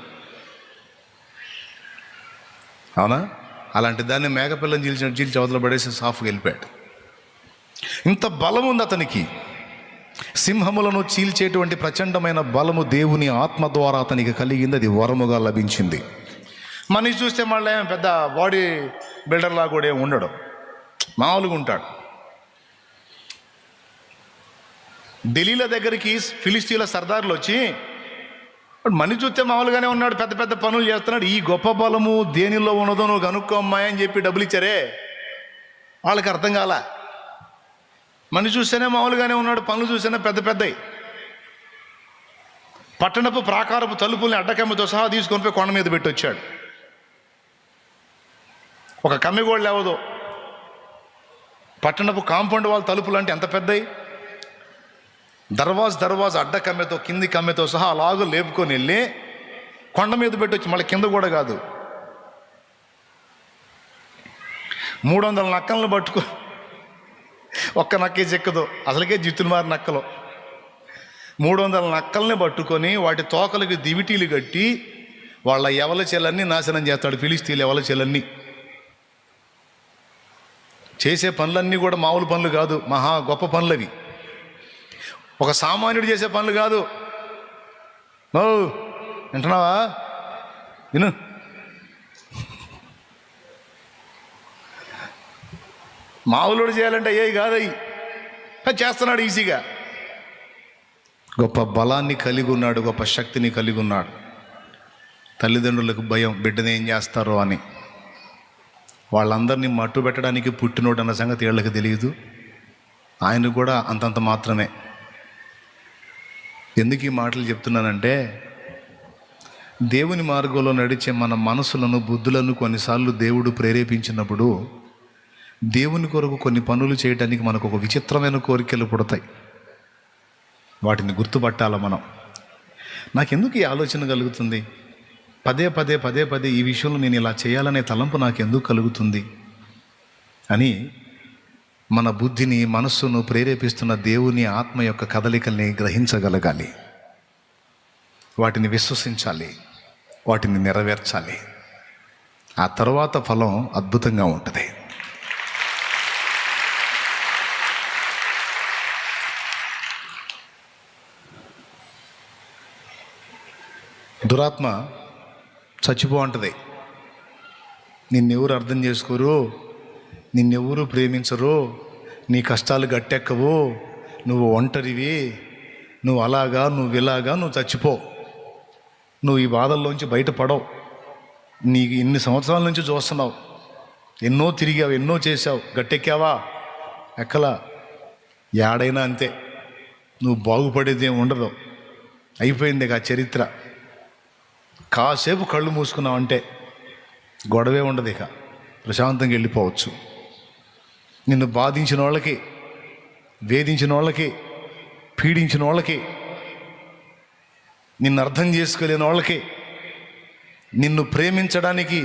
అవునా? అలాంటి దాన్ని మేకపిల్లని చీల్చి అవతల పడేసి సాఫ్గా వెళ్ళిపోయాడు. ఇంత బలం ఉంది అతనికి. సింహములను చీల్చేటువంటి ప్రచండమైన బలము దేవుని ఆత్మ ద్వారా అతనికి కలిగింది. అది వరముగా లభించింది. మనిషి చూస్తే మళ్ళీ పెద్ద బాడీ బిల్డర్లా కూడా ఏమి ఉండడు, మామూలుగా ఉంటాడు. ఢిల్లీల దగ్గరికి ఫిలిస్తీన్ల సర్దార్లు వచ్చి, మనిషి చూస్తే మామూలుగానే ఉన్నాడు, పెద్ద పెద్ద పనులు చేస్తున్నాడు, ఈ గొప్ప బలము దేనిలో ఉన్నదో నువ్వు కనుక్కో అమ్మాయి అని చెప్పి డబ్బులు ఇచ్చారే. వాళ్ళకి అర్థం కాల. మనిషి చూస్తేనే మామూలుగానే ఉన్నాడు, పనులు చూస్తేనే పెద్ద పెద్దవి. పట్టణపు ప్రాకారపు తలుపుల్ని అడ్డకమ్మతో సహా తీసుకొని పోయి కొండ మీద పెట్టి వచ్చాడు. ఒక కమ్మి కూడా లేవదు. పట్టణపు కాంపౌండ్ వాళ్ళ తలుపులు అంటే ఎంత పెద్దవి. దర్వాజ అడ్డ కమ్మెతో కింది కమ్మెతో సహా అలాగూ లేపుకొని వెళ్ళి కొండ మీద పెట్టి వచ్చి, మళ్ళీ కింద కూడా కాదు, 300 నక్కలను పట్టుకో, ఒక్క నక్కే చెక్కదు, అసలుకే జిత్తులు మారి నక్కలు. 300 నక్కల్ని పట్టుకొని వాటి తోకలకి దివిటీలు కట్టి వాళ్ళ ఎవల చెలన్నీ నాశనం చేస్తాడు. ఫిలిస్తీన్ల ఎవల చెలన్నీ. చేసే పనులన్నీ కూడా మామూలు పనులు కాదు, మహా గొప్ప పనులు అవి. ఒక సామాన్యుడు చేసే పనులు కాదు. వింటున్నావా? విను. మామూలుడు చేయాలంటే ఏ కాదయి చేస్తున్నాడు ఈజీగా. గొప్ప బలాన్ని కలిగి ఉన్నాడు, గొప్ప శక్తిని కలిగి ఉన్నాడు. తల్లిదండ్రులకు భయం, బిడ్డని ఏం చేస్తారో అని. వాళ్ళందరినీ మట్టు పెట్టడానికి పుట్టినోడు అన్న సంగతి వీళ్ళకి తెలియదు. ఆయన కూడా అంతంత మాత్రమే. ఎందుకు ఈ మాటలు చెప్తున్నానంటే, దేవుని మార్గంలో నడిచే మన మనసులను, బుద్ధులను కొన్నిసార్లు దేవుడు ప్రేరేపించినప్పుడు దేవుని కొరకు కొన్ని పనులు చేయడానికి మనకు ఒక విచిత్రమైన కోరికలు పుడతాయి. వాటిని గుర్తుపట్టాల మనం. నాకెందుకు ఈ ఆలోచన కలుగుతుంది, పదే పదే ఈ విషయంలో నేను ఇలా చేయాలనే తలంపు నాకెందుకు కలుగుతుంది అని మన బుద్ధిని, మనస్సును ప్రేరేపిస్తున్న దేవుని ఆత్మ యొక్క కదలికల్ని గ్రహించగలగాలి. వాటిని విశ్వసించాలి, వాటిని నెరవేర్చాలి. ఆ తర్వాత ఫలం అద్భుతంగా ఉంటుంది. దురాత్మ చచ్చిపో అంటది. నిన్నెవరు అర్థం చేసుకోరు, నిన్నెవరు ప్రేమించరు, నీ కష్టాలు గట్టెక్కవు, నువ్వు ఒంటరివి, నువ్వు అలాగా, నువ్వు ఇలాగా, నువ్వు చచ్చిపో, నువ్వు ఈ బాధల్లోంచి బయటపడవు, నీకు ఇన్ని సంవత్సరాల నుంచి చూస్తున్నావు, ఎన్నో తిరిగావు, ఎన్నో చేసావు, గట్టెక్కావా? ఎక్కలా. ఏడైనా అంతే, నువ్వు బాగుపడేది ఏమి ఉండదు, అయిపోయింది ఆ చరిత్ర. కాసేపు కళ్ళు మూసుకున్నావు అంటే గొడవే ఉండదు, ఇక ప్రశాంతంగా వెళ్ళిపోవచ్చు. నిన్ను బాధించిన వాళ్ళకి, వేధించిన వాళ్ళకి, పీడించిన వాళ్ళకి, నిన్ను అర్థం చేసుకోలేని వాళ్ళకి, నిన్ను ప్రేమించడానికి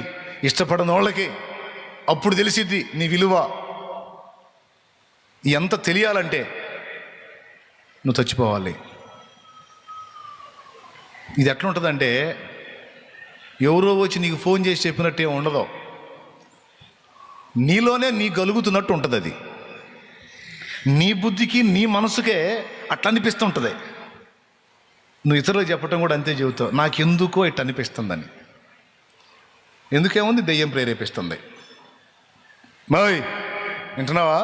ఇష్టపడని వాళ్ళకి అప్పుడు తెలిసిద్ది నీ విలువ ఎంత. తెలియాలంటే నువ్వు చచ్చిపోవాలి. ఇది ఎట్లా ఉంటుందంటే ఎవరో వచ్చి నీకు ఫోన్ చేసి చెప్పినట్టే ఉండదు, నీలోనే నీ గలుగుతున్నట్టు ఉంటుంది. అది నీ బుద్ధికి నీ మనసుకే అట్లా అనిపిస్తుంటుంది. నువ్వు ఇతరులకు చెప్పటం కూడా అంతే చెబుతావు, నాకెందుకో ఇట్లా అనిపిస్తుందని. ఎందుకేముంది, దెయ్యం ప్రేరేపిస్తుంది. మాయ్ వింటున్నావా?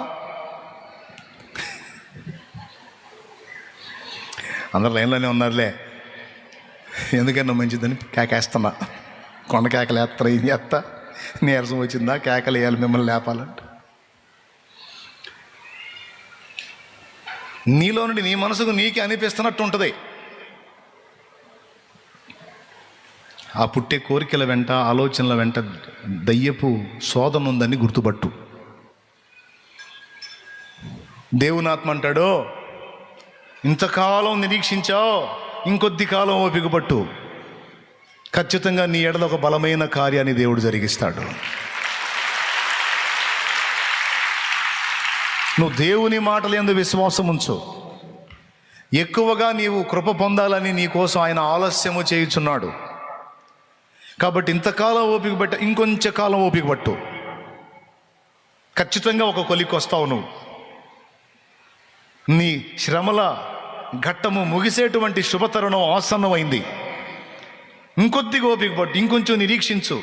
అందరు లైన్లోనే ఉన్నారులే, ఎందుకన్నా మంచిదని కేకేస్తున్నా. కొండ కేకలు వేస్తారు, ఏం చేస్తా, నీరసం వచ్చిందా, కేకలు వేయాలి మిమ్మల్ని లేపాలంటే. నీలో నుండి నీ మనసుకు నీకే అనిపిస్తున్నట్టు ఉంటుంది. ఆ పుట్టే కోరికల వెంట, ఆలోచనల వెంట దయ్యపు శోధన ఉందని గుర్తుపట్టు. దేవుని ఆత్మ అంటాడు, ఇంతకాలం నిరీక్షించావు, ఇంకొద్ది కాలం ఓపిక పట్టు, ఖచ్చితంగా నీ ఎడల ఒక బలమైన కార్యాన్ని దేవుడు జరిగిస్తాడు. నువ్వు దేవుని మాటలు యందు విశ్వాసం ఉంచు. ఎక్కువగా నీవు కృప పొందాలని నీ కోసం ఆయన ఆలస్యము చేయుచున్నాడు. కాబట్టి ఇంతకాలం ఓపిక పట్ట, ఇంకొంచెం కాలం ఓపిక పట్టు, ఖచ్చితంగా ఒక కొలిక్కి వస్తావు. నువ్వు నీ శ్రమల ఘట్టము ముగిసేటువంటి శుభతరుణం ఆసన్నమైంది. ఇంకొద్దిగా ఓపిక పట్టు, ఇంకొంచెం నిరీక్షించు.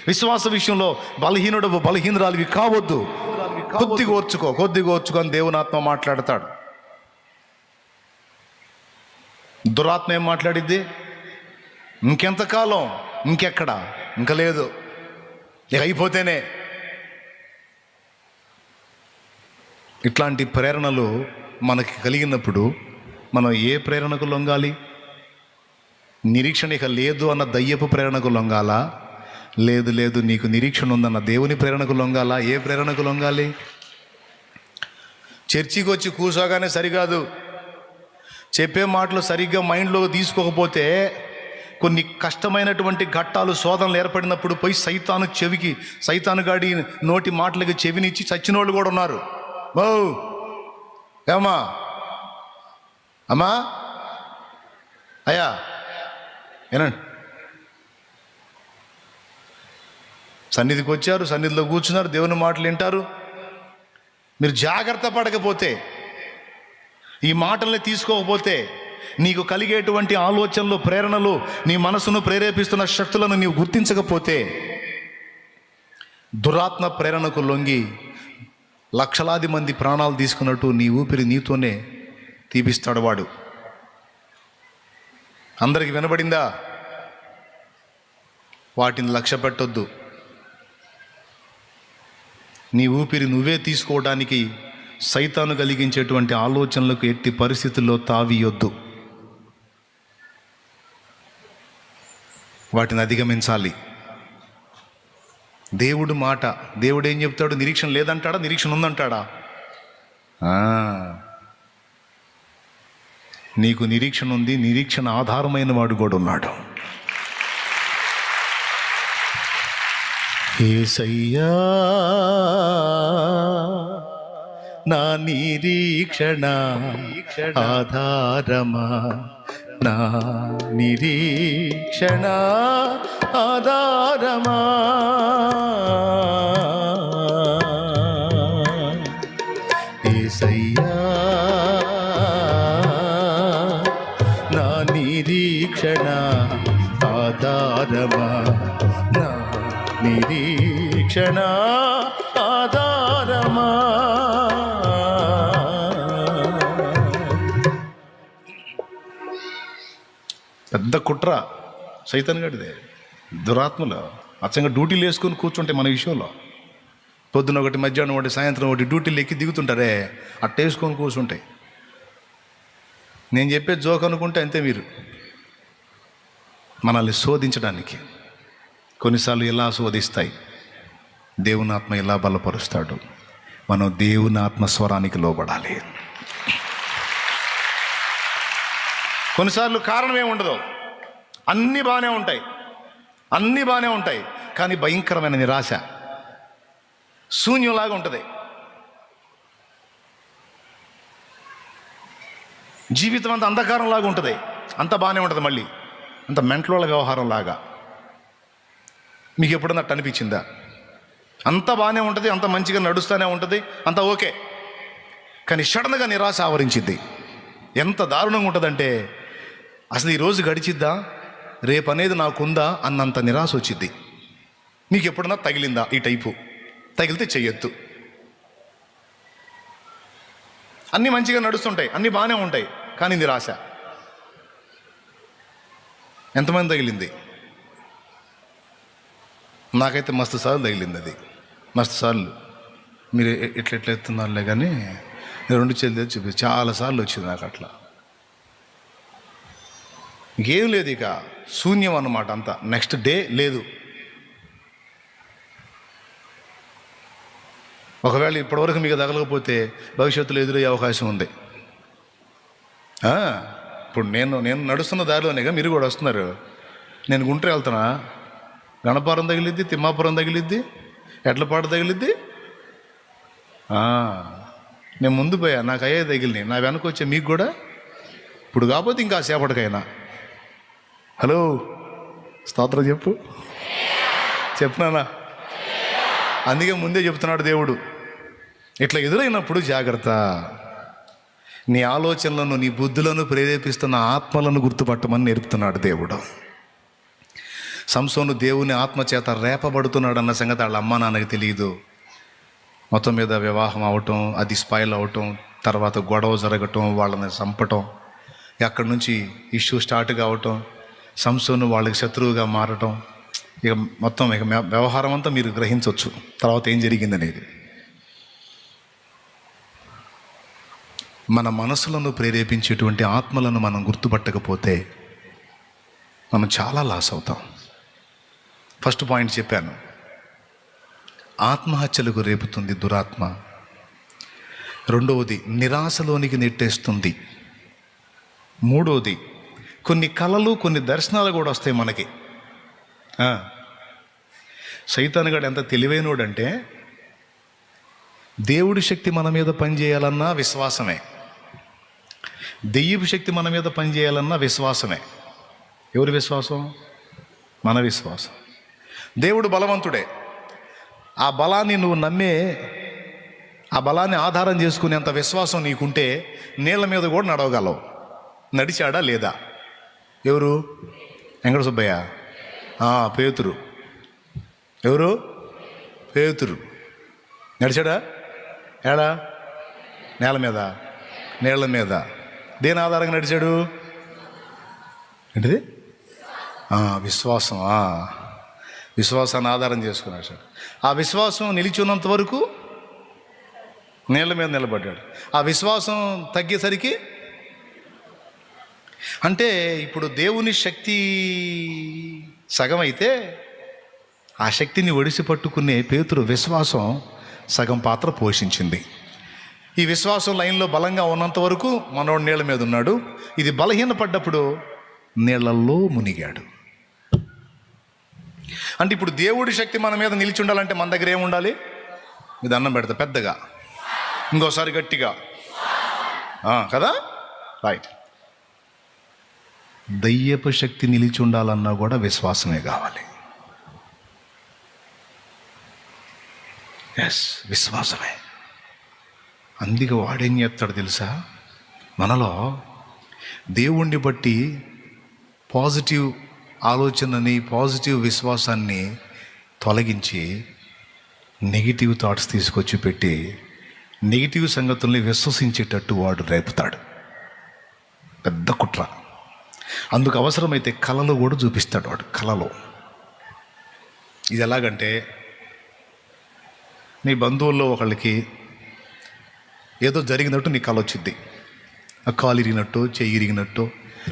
విశ్వాస విషయంలో బలహీనురాలివి కావద్దు. కొద్దిగా ఓర్చుకో అని దేవుని ఆత్మ మాట్లాడతాడు. దురాత్మ ఏం మాట్లాడిద్ది? ఇంకెంతకాలం, ఇంకెక్కడ, ఇంక లేదు, ఇక అయిపోతేనే. ఇట్లాంటి ప్రేరణలు మనకి కలిగినప్పుడు మనం ఏ ప్రేరణకు లొంగాలి? నిరీక్షణ ఇక లేదు అన్న దయ్యపు ప్రేరణకు లొంగాలా? లేదు నీకు నిరీక్షణ ఉందన్న దేవుని ప్రేరణకు లొంగాలా? ఏ ప్రేరణకు లొంగాలి? చర్చికి వచ్చి కూర్చోగానే సరికాదు, చెప్పే మాటలు సరిగ్గా మైండ్లో తీసుకోకపోతే కొన్ని కష్టమైనటువంటి ఘట్టాలు, శోధనలు ఏర్పడినప్పుడు పోయి సైతాను గాడి నోటి మాటలకి చెవినిచ్చి చచ్చిన వాళ్ళు కూడా ఉన్నారు. ఏమా అమ్మా, అయ్యా ఏనండి, సన్నిధికి వచ్చారు, సన్నిధిలో కూర్చున్నారు, దేవుని మాటలు వింటారు. మీరు జాగ్రత్త పడకపోతే, ఈ మాటల్ని తీసుకోకపోతే, నీకు కలిగేటువంటి ఆలోచనలు, ప్రేరణలు, నీ మనసును ప్రేరేపిస్తున్న శక్తులను నీవు గుర్తించకపోతే, దురాత్మ ప్రేరణకు లొంగి లక్షలాది మంది ప్రాణాలు తీసుకున్నట్టు నీ ఊపిరి నీతోనే తీపిస్తాడు వాడు. అందరికి వినబడిందా? వాటిని లక్ష్య పెట్టొద్దు. నీ ఊపిరి నువ్వే తీసుకోవడానికి సైతాను కలిగించేటువంటి ఆలోచనలకు ఎట్టి పరిస్థితుల్లో తావియొద్దు. వాటిని అధిగమించాలి. దేవుడు మాట, దేవుడు ఏం చెప్తాడు? నిరీక్షణ లేదంటాడా, నిరీక్షణ ఉందంటాడా? నీకు నిరీక్షణ ఉంది, నిరీక్షణ ఆధారమైన వాడు కూడా ఉన్నాడు. యేసయ్యా నా నిరీక్షణ ఆధారమా, నా నిరీక్షణ ఆధారమా, యేసయ్యా నా నిరీక్షణ ఆధారమా, నా నిరీక్షణ ఆధారమా. పెద్ద కుట్ర సైతాన్ గడిదే, దురాత్మలు అచ్చంగా డ్యూటీలు వేసుకొని కూర్చుంటే మన విషయంలో పొద్దున ఒకటి, మధ్యాహ్నం ఒకటి, సాయంత్రం ఒకటి డ్యూటీలు ఎక్కి దిగుతుంటారే, అట్ట వేసుకొని కూర్చుంటాయి. నేను చెప్పే జోక్ అనుకుంటే అంతే, మీరు మనల్ని శోధించడానికి. కొన్నిసార్లు ఎలా శోధిస్తాయి. దేవుని ఆత్మ ఎలా బలపరుస్తాడు. మనం దేవుని ఆత్మస్వరానికి లోబడాలి. కొన్నిసార్లు కారణం ఏమి ఉండదు, అన్నీ బాగానే ఉంటాయి, కానీ భయంకరమైన నిరాశ, శూన్యంలాగా ఉంటుంది. జీవితం అంత అంధకారంలాగా ఉంటుంది. అంత బాగానే ఉంటుంది, మళ్ళీ అంత మెంటలోళ్ళ వ్యవహారం లాగా. మీకు ఎప్పుడన్నా అట్ట అనిపించిందా? అంత బాగానే ఉంటుంది, అంత మంచిగా నడుస్తూనే ఉంటుంది, అంత ఓకే, కానీ సడన్గా నిరాశ ఆవరించిద్ది. ఎంత దారుణంగా ఉంటుందంటే అసలు ఈరోజు గడిచిద్దా, రేపు అనేది నాకుందా అన్నంత నిరాశ వచ్చిద్ది. మీకు ఎప్పుడన్నా తగిలిందా ఈ టైపు? తగిలితే చెయ్యొద్దు. అన్నీ మంచిగా నడుస్తుంటాయి, అన్నీ బాగానే ఉంటాయి, కానీ నిరాశ. ఎంతమంది తగిలింది? నాకైతే మస్తు సార్లు తగిలింది అది, మస్తు సార్లు. మీరు ఎట్లా ఎత్తున్నారులే కానీ రెండు చేతులు చూపి చాలాసార్లు వచ్చింది నాకు అట్లా. ఇంకేం లేదు, ఇక శూన్యం అన్నమాట అంతా. నెక్స్ట్ డే లేదు. ఒకవేళ ఇప్పటివరకు మీకు తగలకపోతే భవిష్యత్తులో ఎదురయ్యే అవకాశం ఉంది. ఇప్పుడు నేను నడుస్తున్న దారిలోనేగా మీరు కూడా వస్తున్నారు. నేను గుంటూరు వెళ్తున్నా, గణపురం తగిలిద్ది, తిమ్మాపురం తగిలిద్ది, ఎడ్లపాడు తగిలిద్ది. నేను ముందు పోయా, నాకు అయ్యే తగిలినాయి. నా వెనక వచ్చే మీకు కూడా ఇప్పుడు కాకపోతే ఇంకా సేపటికైనా. హలో, స్తోత్రం చెప్పునానా? అందుకే ముందే చెప్తున్నాడు దేవుడు, ఇట్లా ఎదురైనప్పుడు జాగ్రత్త. నీ ఆలోచనలను, నీ బుద్ధులను ప్రేరేపిస్తున్న ఆత్మలను గుర్తుపట్టమని నేర్పుతున్నాడు దేవుడు. సంసోను దేవుని ఆత్మచేత రేపబడుతున్నాడు అన్న సంగతి వాళ్ళ అమ్మా నాన్నకి తెలియదు. మొత్తం మీద వివాహం అవటం, అది స్పాయిల్ అవటం, తర్వాత గొడవ జరగటం, వాళ్ళని చంపటం, అక్కడి నుంచి ఇష్యూ స్టార్ట్ కావటం, సంసోను వాళ్ళకి శత్రువుగా మారటం. ఇక మొత్తం వ్యవహారం అంతా మీరు గ్రహించవచ్చు తర్వాత ఏం జరిగిందనేది. మన మనసులను ప్రేరేపించేటువంటి ఆత్మలను మనం గుర్తుపట్టకపోతే మనం చాలా లాస్ అవుతాం. ఫస్ట్ పాయింట్ చెప్పాను, ఆత్మహత్యలకు రేపుతుంది దురాత్మ. రెండవది నిరాశలోనికి నెట్టేస్తుంది. మూడవది కొన్ని కళలు, కొన్ని దర్శనాలు కూడా వస్తాయి మనకి. సైతానుగాడు ఎంత తెలివైనోడంటే దేవుడి శక్తి మన మీద పనిచేయాలన్నా విశ్వాసమే, దెయ్యపు శక్తి మన మీద పనిచేయాలన్నా విశ్వాసమే. ఎవరి విశ్వాసం? మన విశ్వాసం. దేవుడు బలవంతుడే. ఆ బలాన్ని నువ్వు నమ్మే, ఆ బలాన్ని ఆధారం చేసుకునేంత విశ్వాసం నీకుంటే నీళ్ళ మీద కూడా నడవగలవు. నడిచాడా లేదా? ఎవరు? వెంకట సుబ్బయ్య, పేతురు. ఎవరు? పేతురు నడిచాడా? ఏడా? నేల మీద, నీళ్ళ మీద. దేని ఆధారంగా నడిచాడు? ఏంటిది? విశ్వాసం. విశ్వాసాన్ని ఆధారం చేసుకున్నాడు. ఆ విశ్వాసం నిలిచి ఉన్నంత వరకు నీళ్ళ మీద నిలబడ్డాడు. ఆ విశ్వాసం తగ్గేసరికి, అంటే ఇప్పుడు దేవుని శక్తి సగం అయితే ఆ శక్తిని ఒడిసి పట్టుకునే పేతురు విశ్వాసం సగం పాత్ర పోషించింది. ఈ విశ్వాసం లైన్లో బలంగా ఉన్నంత వరకు మనోడు నీళ్ళ మీద ఉన్నాడు. ఇది బలహీనపడ్డప్పుడు నీళ్ళల్లో మునిగాడు. అంటే ఇప్పుడు దేవుడి శక్తి మన మీద నిలిచి ఉండాలంటే మన దగ్గర ఏముండాలి? ఇది అన్నం పెడతా పెద్దగా, ఇంకోసారి గట్టిగా, కదా? రైట్. దయ్యపు శక్తి నిలిచి ఉండాలన్నా కూడా విశ్వాసమే కావాలి. విశ్వాసమే. అందుకే వాడేం చేస్తాడు తెలుసా? మనలో దేవుణ్ణి బట్టి పాజిటివ్ ఆలోచనని, పాజిటివ్ విశ్వాసాన్ని తొలగించి నెగిటివ్ థాట్స్ తీసుకొచ్చి పెట్టి నెగిటివ్ సంగతుల్ని విశ్వసించేటట్టు వాడు రేపుతాడు. పెద్ద కుట్ర. అందుకు అవసరమైతే కళలో కూడా చూపిస్తాడు వాడు. కళలో ఇది ఎలాగంటే, నీ బంధువుల్లో ఒకళ్ళకి ఏదో జరిగినట్టు నీ కళ వచ్చింది. ఆ కాలు ఇరిగినట్టు, చెయ్యి ఇరిగినట్టు,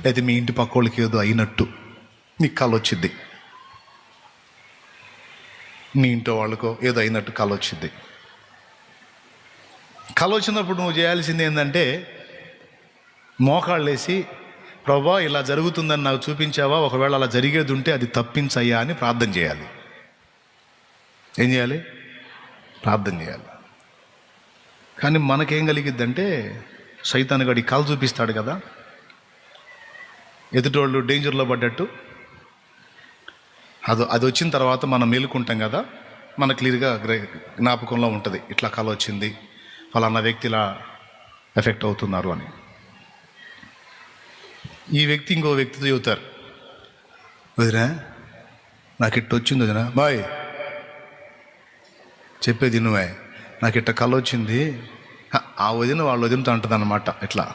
లేదా మీ ఇంటి పక్క వాళ్ళకి ఏదో అయినట్టు నీ కళ వచ్చింది. నీ ఇంట్లో వాళ్ళకో ఏదో అయినట్టు కళ వచ్చింది. కళ వచ్చినప్పుడు నువ్వు చేయాల్సింది ఏంటంటే, మోకాళ్ళు వేసి, ప్రభా ఇలా జరుగుతుందని నాకు చూపించావా, ఒకవేళ అలా జరిగేది ఉంటే అది తప్పించయ్యా అని ప్రార్థన చేయాలి. ఏం చేయాలి? ప్రార్థన చేయాలి. కానీ మనకేం కలిగిద్దంటే, సైతాను గడి కళ చూపిస్తాడు కదా, ఎదుటోళ్ళు డేంజర్లో పడ్డట్టు. అది వచ్చిన తర్వాత మనం మేలుకుంటాం కదా, మన క్లియర్గా జ్ఞాపకంలో ఉంటుంది, ఇట్లా కళ వచ్చింది, ఫలానా వ్యక్తి ఇలా ఎఫెక్ట్ అవుతున్నారు అని. ఈ వ్యక్తి ఇంకో వ్యక్తితో చెబుతారు, వదినా నాకు ఇట్ట వచ్చింది, వదినా బాయ్ చెప్పేది నువ్వే, నాకు ఇట్ట కళ వచ్చింది. ఆ వదిన వాళ్ళ వదినతో అంటుంది అన్నమాట, ఇట్లా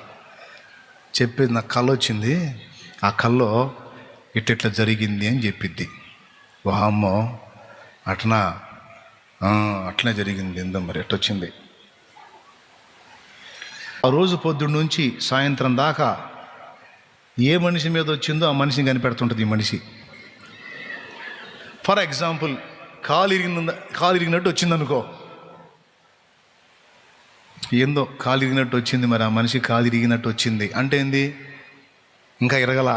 చెప్పేది, నాకు కళ వచ్చింది, ఆ కళలో ఇట్లా జరిగింది అని చెప్పిద్ది. వామ్మో అట్నా, అట్లనే జరిగింది, ఎందో మరి ఎట్టొచ్చింది. ఆ రోజు పొద్దున్న నుంచి సాయంత్రం దాకా ఏ మనిషి మీద వచ్చిందో ఆ మనిషిని కనిపెడుతుంటుంది ఈ మనిషి. ఫర్ ఎగ్జాంపుల్, కాలు ఇరిగినట్టు వచ్చిందనుకో, ఏందో కాలు ఇరిగినట్టు వచ్చింది, మరి ఆ మనిషి కాలు ఇరిగినట్టు వచ్చింది అంటే ఏంది, ఇంకా ఇరగల,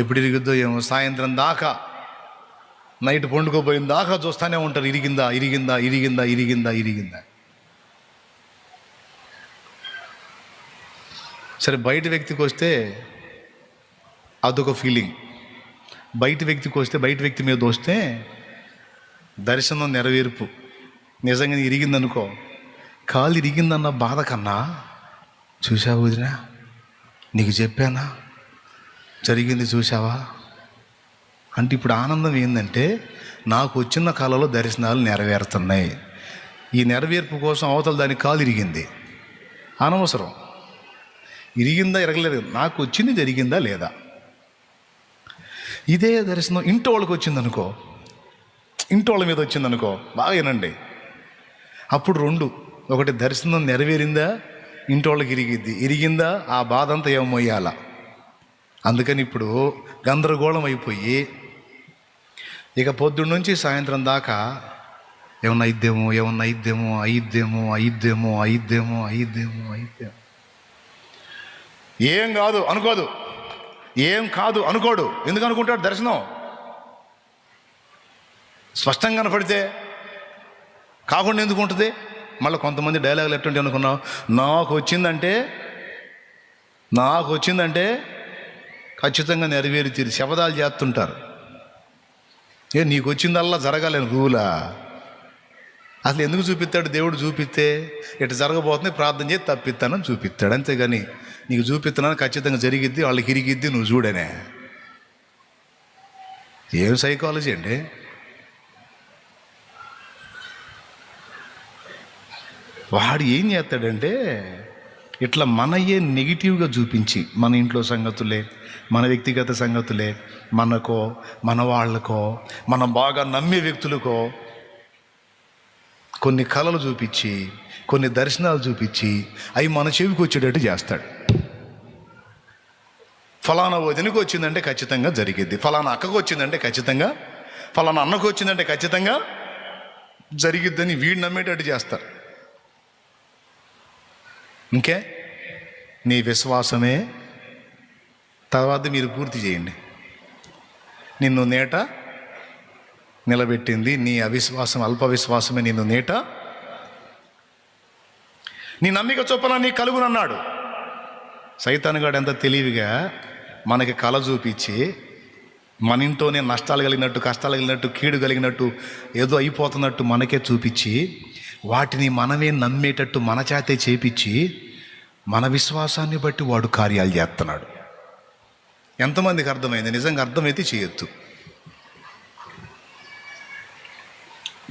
ఎప్పుడు ఇరుగుద్దో ఏమో, సాయంత్రం దాకా నైట్ పండుకోపోయిన దాకా చూస్తూనే ఉంటారు, ఇరిగిందా ఇరిగిందా ఇరిగిందా ఇరిగిందా ఇరిగిందా. సరే, బయట వ్యక్తికి వస్తే అదొక ఫీలింగ్, బయట వ్యక్తికి వస్తే, బయట వ్యక్తి మీద వస్తే దర్శనం నెరవేర్పు. నిజంగా ఇరిగిందనుకో, కాలు ఇరిగిందన్న బాధ కన్నా, చూసావా వదినా, నీకు చెప్పానా, జరిగింది చూసావా అంటే ఇప్పుడు ఆనందం ఏంటంటే, నాకు వచ్చిన కాలంలో దర్శనాలు నెరవేరుతున్నాయి. ఈ నెరవేర్పు కోసం అవతల దానికి కాలు ఇరిగింది, అనవసరం. ఇరిగిందా ఇరగలేదు, నాకు వచ్చింది జరిగిందా లేదా. ఇదే దర్శనం ఇంటి వాళ్ళకి వచ్చిందనుకో, ఇంటి వాళ్ళ మీద వచ్చిందనుకో, బాగా వినండి, అప్పుడు రెండు, ఒకటి దర్శనం నెరవేరిందా, ఇంటి వాళ్ళకి ఇరిగిందా, ఆ బాధ అంతా ఏమోయ్యాల. అందుకని ఇప్పుడు గందరగోళం అయిపోయి, ఇక పొద్దున్న నుంచి సాయంత్రం దాకా ఏమన్నా అయిద్దేమో ఏమన్నా అయిద్దేమో అయిద్దేమో అయిద్దేమో అయిద్దేమో అయిద్దేమో అయిద్దేమో. ఏం కాదు అనుకోదు, ఏం కాదు అనుకోడు. ఎందుకు అనుకుంటాడు? దర్శనం స్పష్టంగా కనపడితే కాకుండా ఎందుకు ఉంటుంది? మళ్ళీ కొంతమంది డైలాగులు ఎట్టుంటే అనుకున్నావు, నాకు వచ్చిందంటే ఖచ్చితంగా నెరవేరి తీరి శపథాలు చేస్తుంటారు. నీకు వచ్చిందల్లా జరగాలని రూలా? అసలు ఎందుకు చూపిస్తాడు దేవుడు? చూపిస్తే ఇటు జరగబోతుంది, ప్రార్థన చేసి తప్పిస్తానని చూపిస్తాడు, అంతేగాని నీకు చూపిస్తున్నాను ఖచ్చితంగా జరిగిద్ది, వాళ్ళకి ఇరిగిద్ది, నువ్వు చూడనే. ఏం సైకాలజీ అండి? వాడు ఏం చేస్తాడంటే, ఇట్లా మనయే నెగిటివ్గా చూపించి, మన ఇంట్లో సంగతులే, మన వ్యక్తిగత సంగతులే, మనకో మన వాళ్ళకో మనం బాగా నమ్మే వ్యక్తులకో కొన్ని కళలు చూపించి, కొన్ని దర్శనాలు చూపించి, అవి మన చెవికి వచ్చేటట్టు చేస్తాడు. ఫలానా వదినకు వచ్చిందంటే ఖచ్చితంగా జరిగిద్ది, ఫలానా అక్కకు వచ్చిందంటే ఖచ్చితంగా, ఫలానా అన్నకు వచ్చిందంటే ఖచ్చితంగా జరిగిద్దని వీడు నమ్మేటట్టు చేస్తారు. ఇంకే నీ విశ్వాసమే తర్వాత మీరు పూర్తి చేయండి. నిన్ను నేట నిలబెట్టింది నీ అవిశ్వాసం, అల్ప విశ్వాసమే నిన్ను నేట. నీ నమ్మిక చొప్పున నీ కలుగునన్నాడు. సైతానుగాడు ఎంత తెలివిగా మనకి కళ చూపించి, మన ఇంట్లోనే నష్టాలు కలిగినట్టు, కష్టాలు కలిగినట్టు, కీడు కలిగినట్టు, ఏదో అయిపోతున్నట్టు మనకే చూపించి, వాటిని మనమే నమ్మేటట్టు మన చేతే చేపించి, మన విశ్వాసాన్ని బట్టి వాడు కార్యాలు చేస్తున్నాడు. ఎంతమందికి అర్థమైంది? నిజంగా అర్థమైతే చేయొద్దు.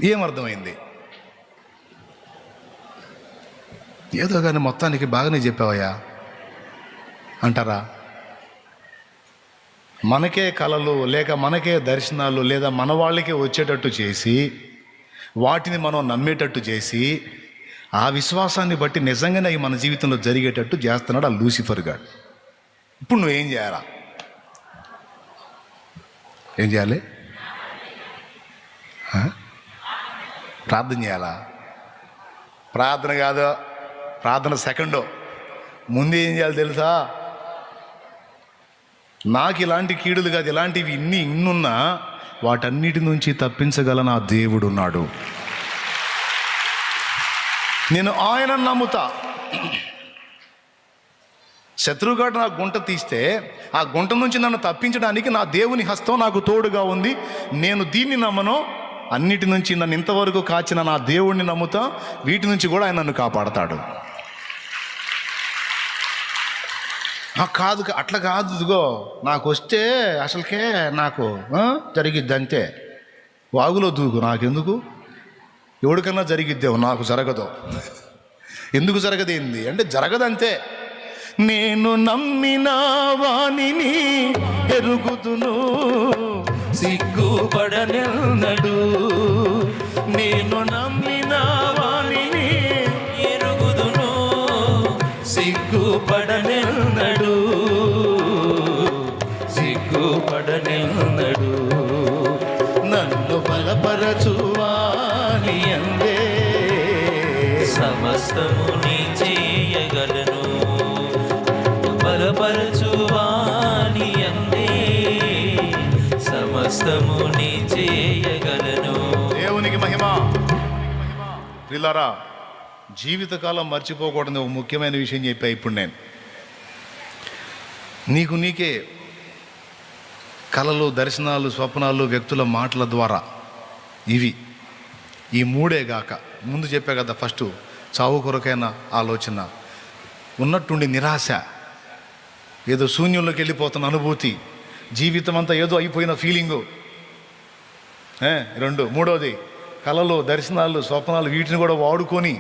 ఏం అర్థమైంది? ఏదో కానీ మొత్తానికి బాగానే చెప్పావయ్యా అంటారా? మనకే కళలు లేక మనకే దర్శనాలు లేదా మన వాళ్ళకే వచ్చేటట్టు చేసి, వాటిని మనం నమ్మేటట్టు చేసి, ఆ విశ్వాసాన్ని బట్టి నిజంగానే అవి మన జీవితంలో జరిగేటట్టు చేస్తున్నాడు ఆ లూసిఫర్ గాడు. ఇప్పుడు నువ్వేం చేయాలా? ఏం చేయాలి? ప్రార్థన చేయాలా? ప్రార్థన కాదు, ప్రార్థన సెకండో. ముందు ఏం చేయాలి తెలుసా? నాకు ఇలాంటి కీడులు కాదు, ఇలాంటివి ఇన్నున్నా వాటన్నిటి నుంచి తప్పించగల నా దేవుడు ఉన్నాడు. నేను ఆయన నమ్ముతా. శత్రువుగాడు నా గుంట తీస్తే ఆ గుంట నుంచి నన్ను తప్పించడానికి నా దేవుని హస్తం నాకు తోడుగా ఉంది. నేను దీన్ని నమ్మను, అన్నిటి నుంచి నన్ను ఇంతవరకు కాచిన నా దేవుడిని నమ్ముతా. వీటి నుంచి కూడా ఆయన నన్ను కాపాడతాడు. కాదు, అట్లా కాదు. ఇదిగో నాకు వస్తే అసలుకే నాకు జరిగిద్ది అంతే. వాగులో దూకు, నాకెందుకు? ఎవడికన్నా జరిగిద్దేమో, నాకు జరగదు. ఎందుకు జరగదేంది అంటే జరగదంతే. నేను నమ్మిన వానిని ఎరుగుదును, సిగ్గుపడనెన్నడు. నేను నమ్మిన వానిని ఎరుగుదును, సిగ్గుపడనెన్నడు, సిగ్గుపడనెన్నడు. నన్ను బలపరచువాని అందే సమస్తము నీ చేయగలను. బలపరచువాని అందే సమస్తము నీ చేయగలను. దేవునికి మహిమ. ప్రియులారా, జీవితకాలం మర్చిపోకూడదు ఒక ముఖ్యమైన విషయం చెప్పా. ఇప్పుడు నేను నీకే కలలు, దర్శనాలు, స్వప్నాలు, వ్యక్తుల మాటల ద్వారా ఈ మూడే గాక ముందు చెప్పా కదా, ఫస్ట్ చావు కొరకైన ఆలోచన, ఉన్నట్టుండి నిరాశ, ఏదో శూన్యంలోకి వెళ్ళిపోతున్న అనుభూతి, జీవితం అంతా ఏదో అయిపోయిన ఫీలింగు. మూడోది కలలు, దర్శనాలు, స్వప్నాలు, వీటిని కూడా వాడుకొని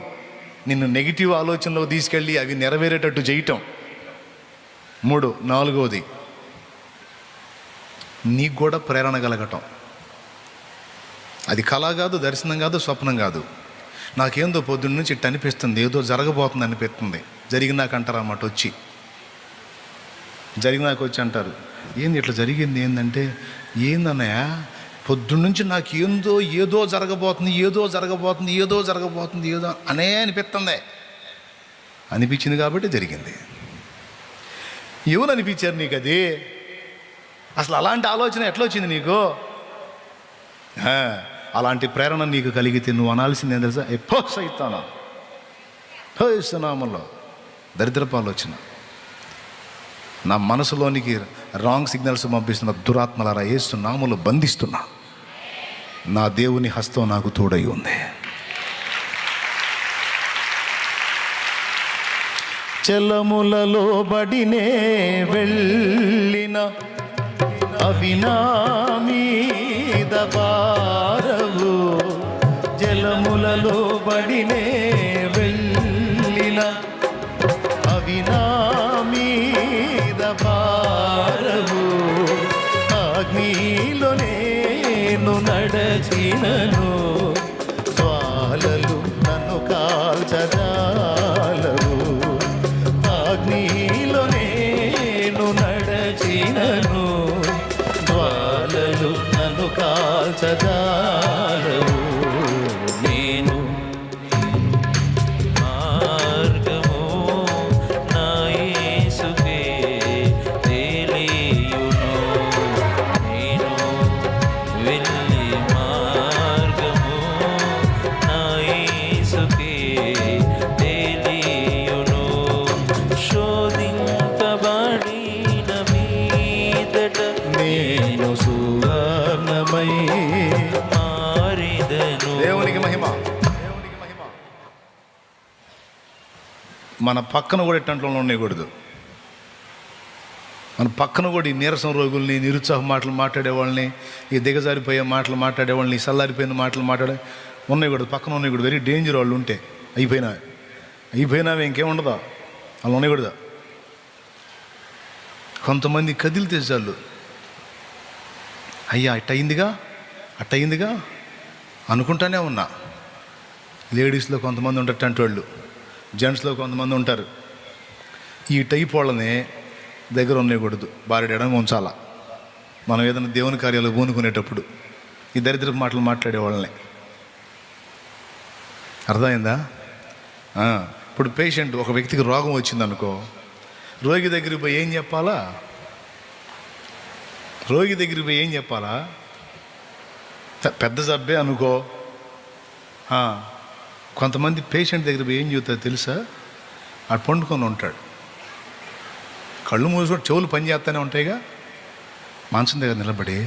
నిన్ను నెగిటివ్ ఆలోచనలోకి తీసుకెళ్ళి అవి నెరవేరేటట్టు చేయటం. నాలుగోది నీకు కూడా ప్రేరణ కలగటం. అది కళ కాదు, దర్శనం కాదు, స్వప్నం కాదు. నాకేందో పొద్దున్న నుంచి ఇట్టు అనిపిస్తుంది, ఏదో జరగబోతుంది అనిపిస్తుంది. జరిగినాక అంటారు అన్నమాట, జరిగినాక వచ్చి అంటారు, ఏంది ఇట్లా జరిగింది? ఏంటంటే ఏందన్నయ్య, పొద్దున్నుంచి నాకు ఏదో జరగబోతుంది ఏదో అనే అనిపించింది కాబట్టి జరిగింది. ఎవరు అనిపించారు నీకు అది? అసలు అలాంటి ఆలోచన ఎట్లా వచ్చింది నీకు? అలాంటి ప్రేరణ నీకు కలిగితే నువ్వు అనాల్సింది ఏం తెలుసా? ఎప్పో సైతానా నామంలో దరిద్రపు ఆలోచన, నా మనసులోనికి రాంగ్ సిగ్నల్స్ పంపిస్తున్న దురాత్మలారా యేసు నామములో బంధిస్తున్నా. నా దేవుని హస్తం నాకు తోడై ఉంది. చలములలో బడినే వెళ్ళిన అవి నా మీద పారవు. జలములలో బడినే వెళ్ళిన అవి నా మీద పారవు. అగ్నిలో నేను నడచినను, జ్వాలలు నన్ను కాల్చజాలవు. అగ్నిలో నేను నడచినను, జ్వాలలు నన్ను కాల్చజాలవు. నేను మార్గము నా యేసుకే తెలియును. నేను వెళ్ళే మార్గము నా యేసుకే తెలియును. శోధింపబడిన మీదట నేను సువర్ణమై మారిదను. దేవునికి మహిమ. మన పక్కన కూడా ఎట్టంట్లో ఉండకూడదు. మన పక్కన కూడా ఈ నీరసం రోగుల్ని, నిరుత్సాహ మాటలు మాట్లాడేవాళ్ళని, ఈ దిగజారిపోయే మాటలు మాట్లాడేవాళ్ళని, సల్లారిపోయిన మాటలు ఉండకూడదు. పక్కన ఉండకూడదు. Very danger. వాళ్ళు ఉంటే అయిపోయినావి ఇంకేముండదా, వాళ్ళు ఉండకూడదు. కొంతమంది కదిలితే చాలు, అయ్యా అట్టయిందిగా అనుకుంటానే ఉన్నా. లేడీస్లో కొంతమంది ఉంటారు వాళ్ళు, జెంట్స్లో కొంతమంది ఉంటారు. ఈ టైప్ వాళ్ళని దగ్గర ఉండకూడదు, భార్య ఎడమ ఉంచాలా. మనం ఏదైనా దేవుని కార్యాలు పూనుకునేటప్పుడు ఈ దరిద్రపు మాటలు మాట్లాడే వాళ్ళని అర్థమైందా? ఇప్పుడు పేషెంట్, ఒక వ్యక్తికి రోగం వచ్చిందనుకో, రోగి దగ్గరికి పోయి ఏం చెప్పాలా? రోగి దగ్గరికి పోయి ఏం చెప్పాలా? పెద్ద జబ్బే అనుకో, కొంతమంది పేషెంట్ దగ్గర పోయి ఏం చెబుతారు తెలుసా? ఆడు పండుకొని ఉంటాడు, కళ్ళు మూసుకొని చెవులు పని చేస్తూనే ఉంటాయిగా, మంచం దగ్గర నిలబడి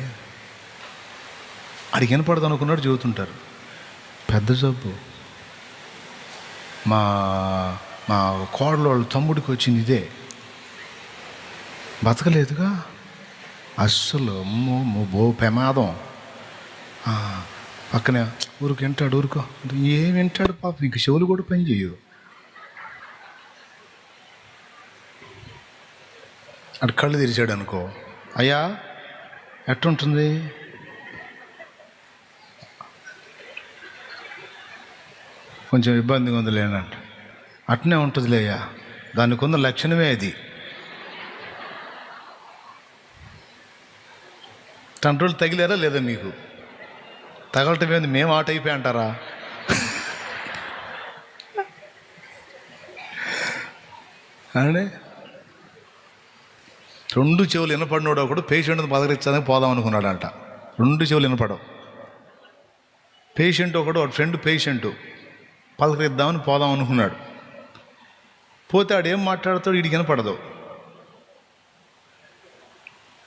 ఆడికి వినపడదు అనుకున్నాడు చెబుతుంటారు. పెద్ద జబ్బు, మా మా కోడలు వాళ్ళ తమ్ముడికి వచ్చింది ఇదే, బతకలేదుగా అస్సలు, అమ్మో బో ప్రమాదం. పక్కనే ఊరికి వింటాడు, ఊరుకో ఏం వింటాడు పాపం, ఇంక చెవులు కూడా పని చేయవు. అటు కళ్ళు తెరిచాడు అనుకో, అయ్యా ఎట్టుంటుంది? కొంచెం ఇబ్బందిగా ఉంది లేనంట. అట్నే ఉంటుందిలే అయ్యా, దానికి ఉన్న లక్షణమే అది. తండ్రులు తగిలారా లేదా? మీకు తగలటం ఏంది, మేము ఆట అయిపోయి అంటారా? అంటే 2 చెవులు వినపడినోడు ఒకడు పేషెంట్ని పలకరించడానికి పోదాం అనుకున్నాడంట. 2 చెవులు వినపడవు. పేషెంట్ ఒకడు, వాడు ఫ్రెండ్ పేషెంటు, పలకరిద్దామని పోదాం అనుకున్నాడు. పోతే ఆడు ఏం మాట్లాడతాడు, వీడికి వినపడదు.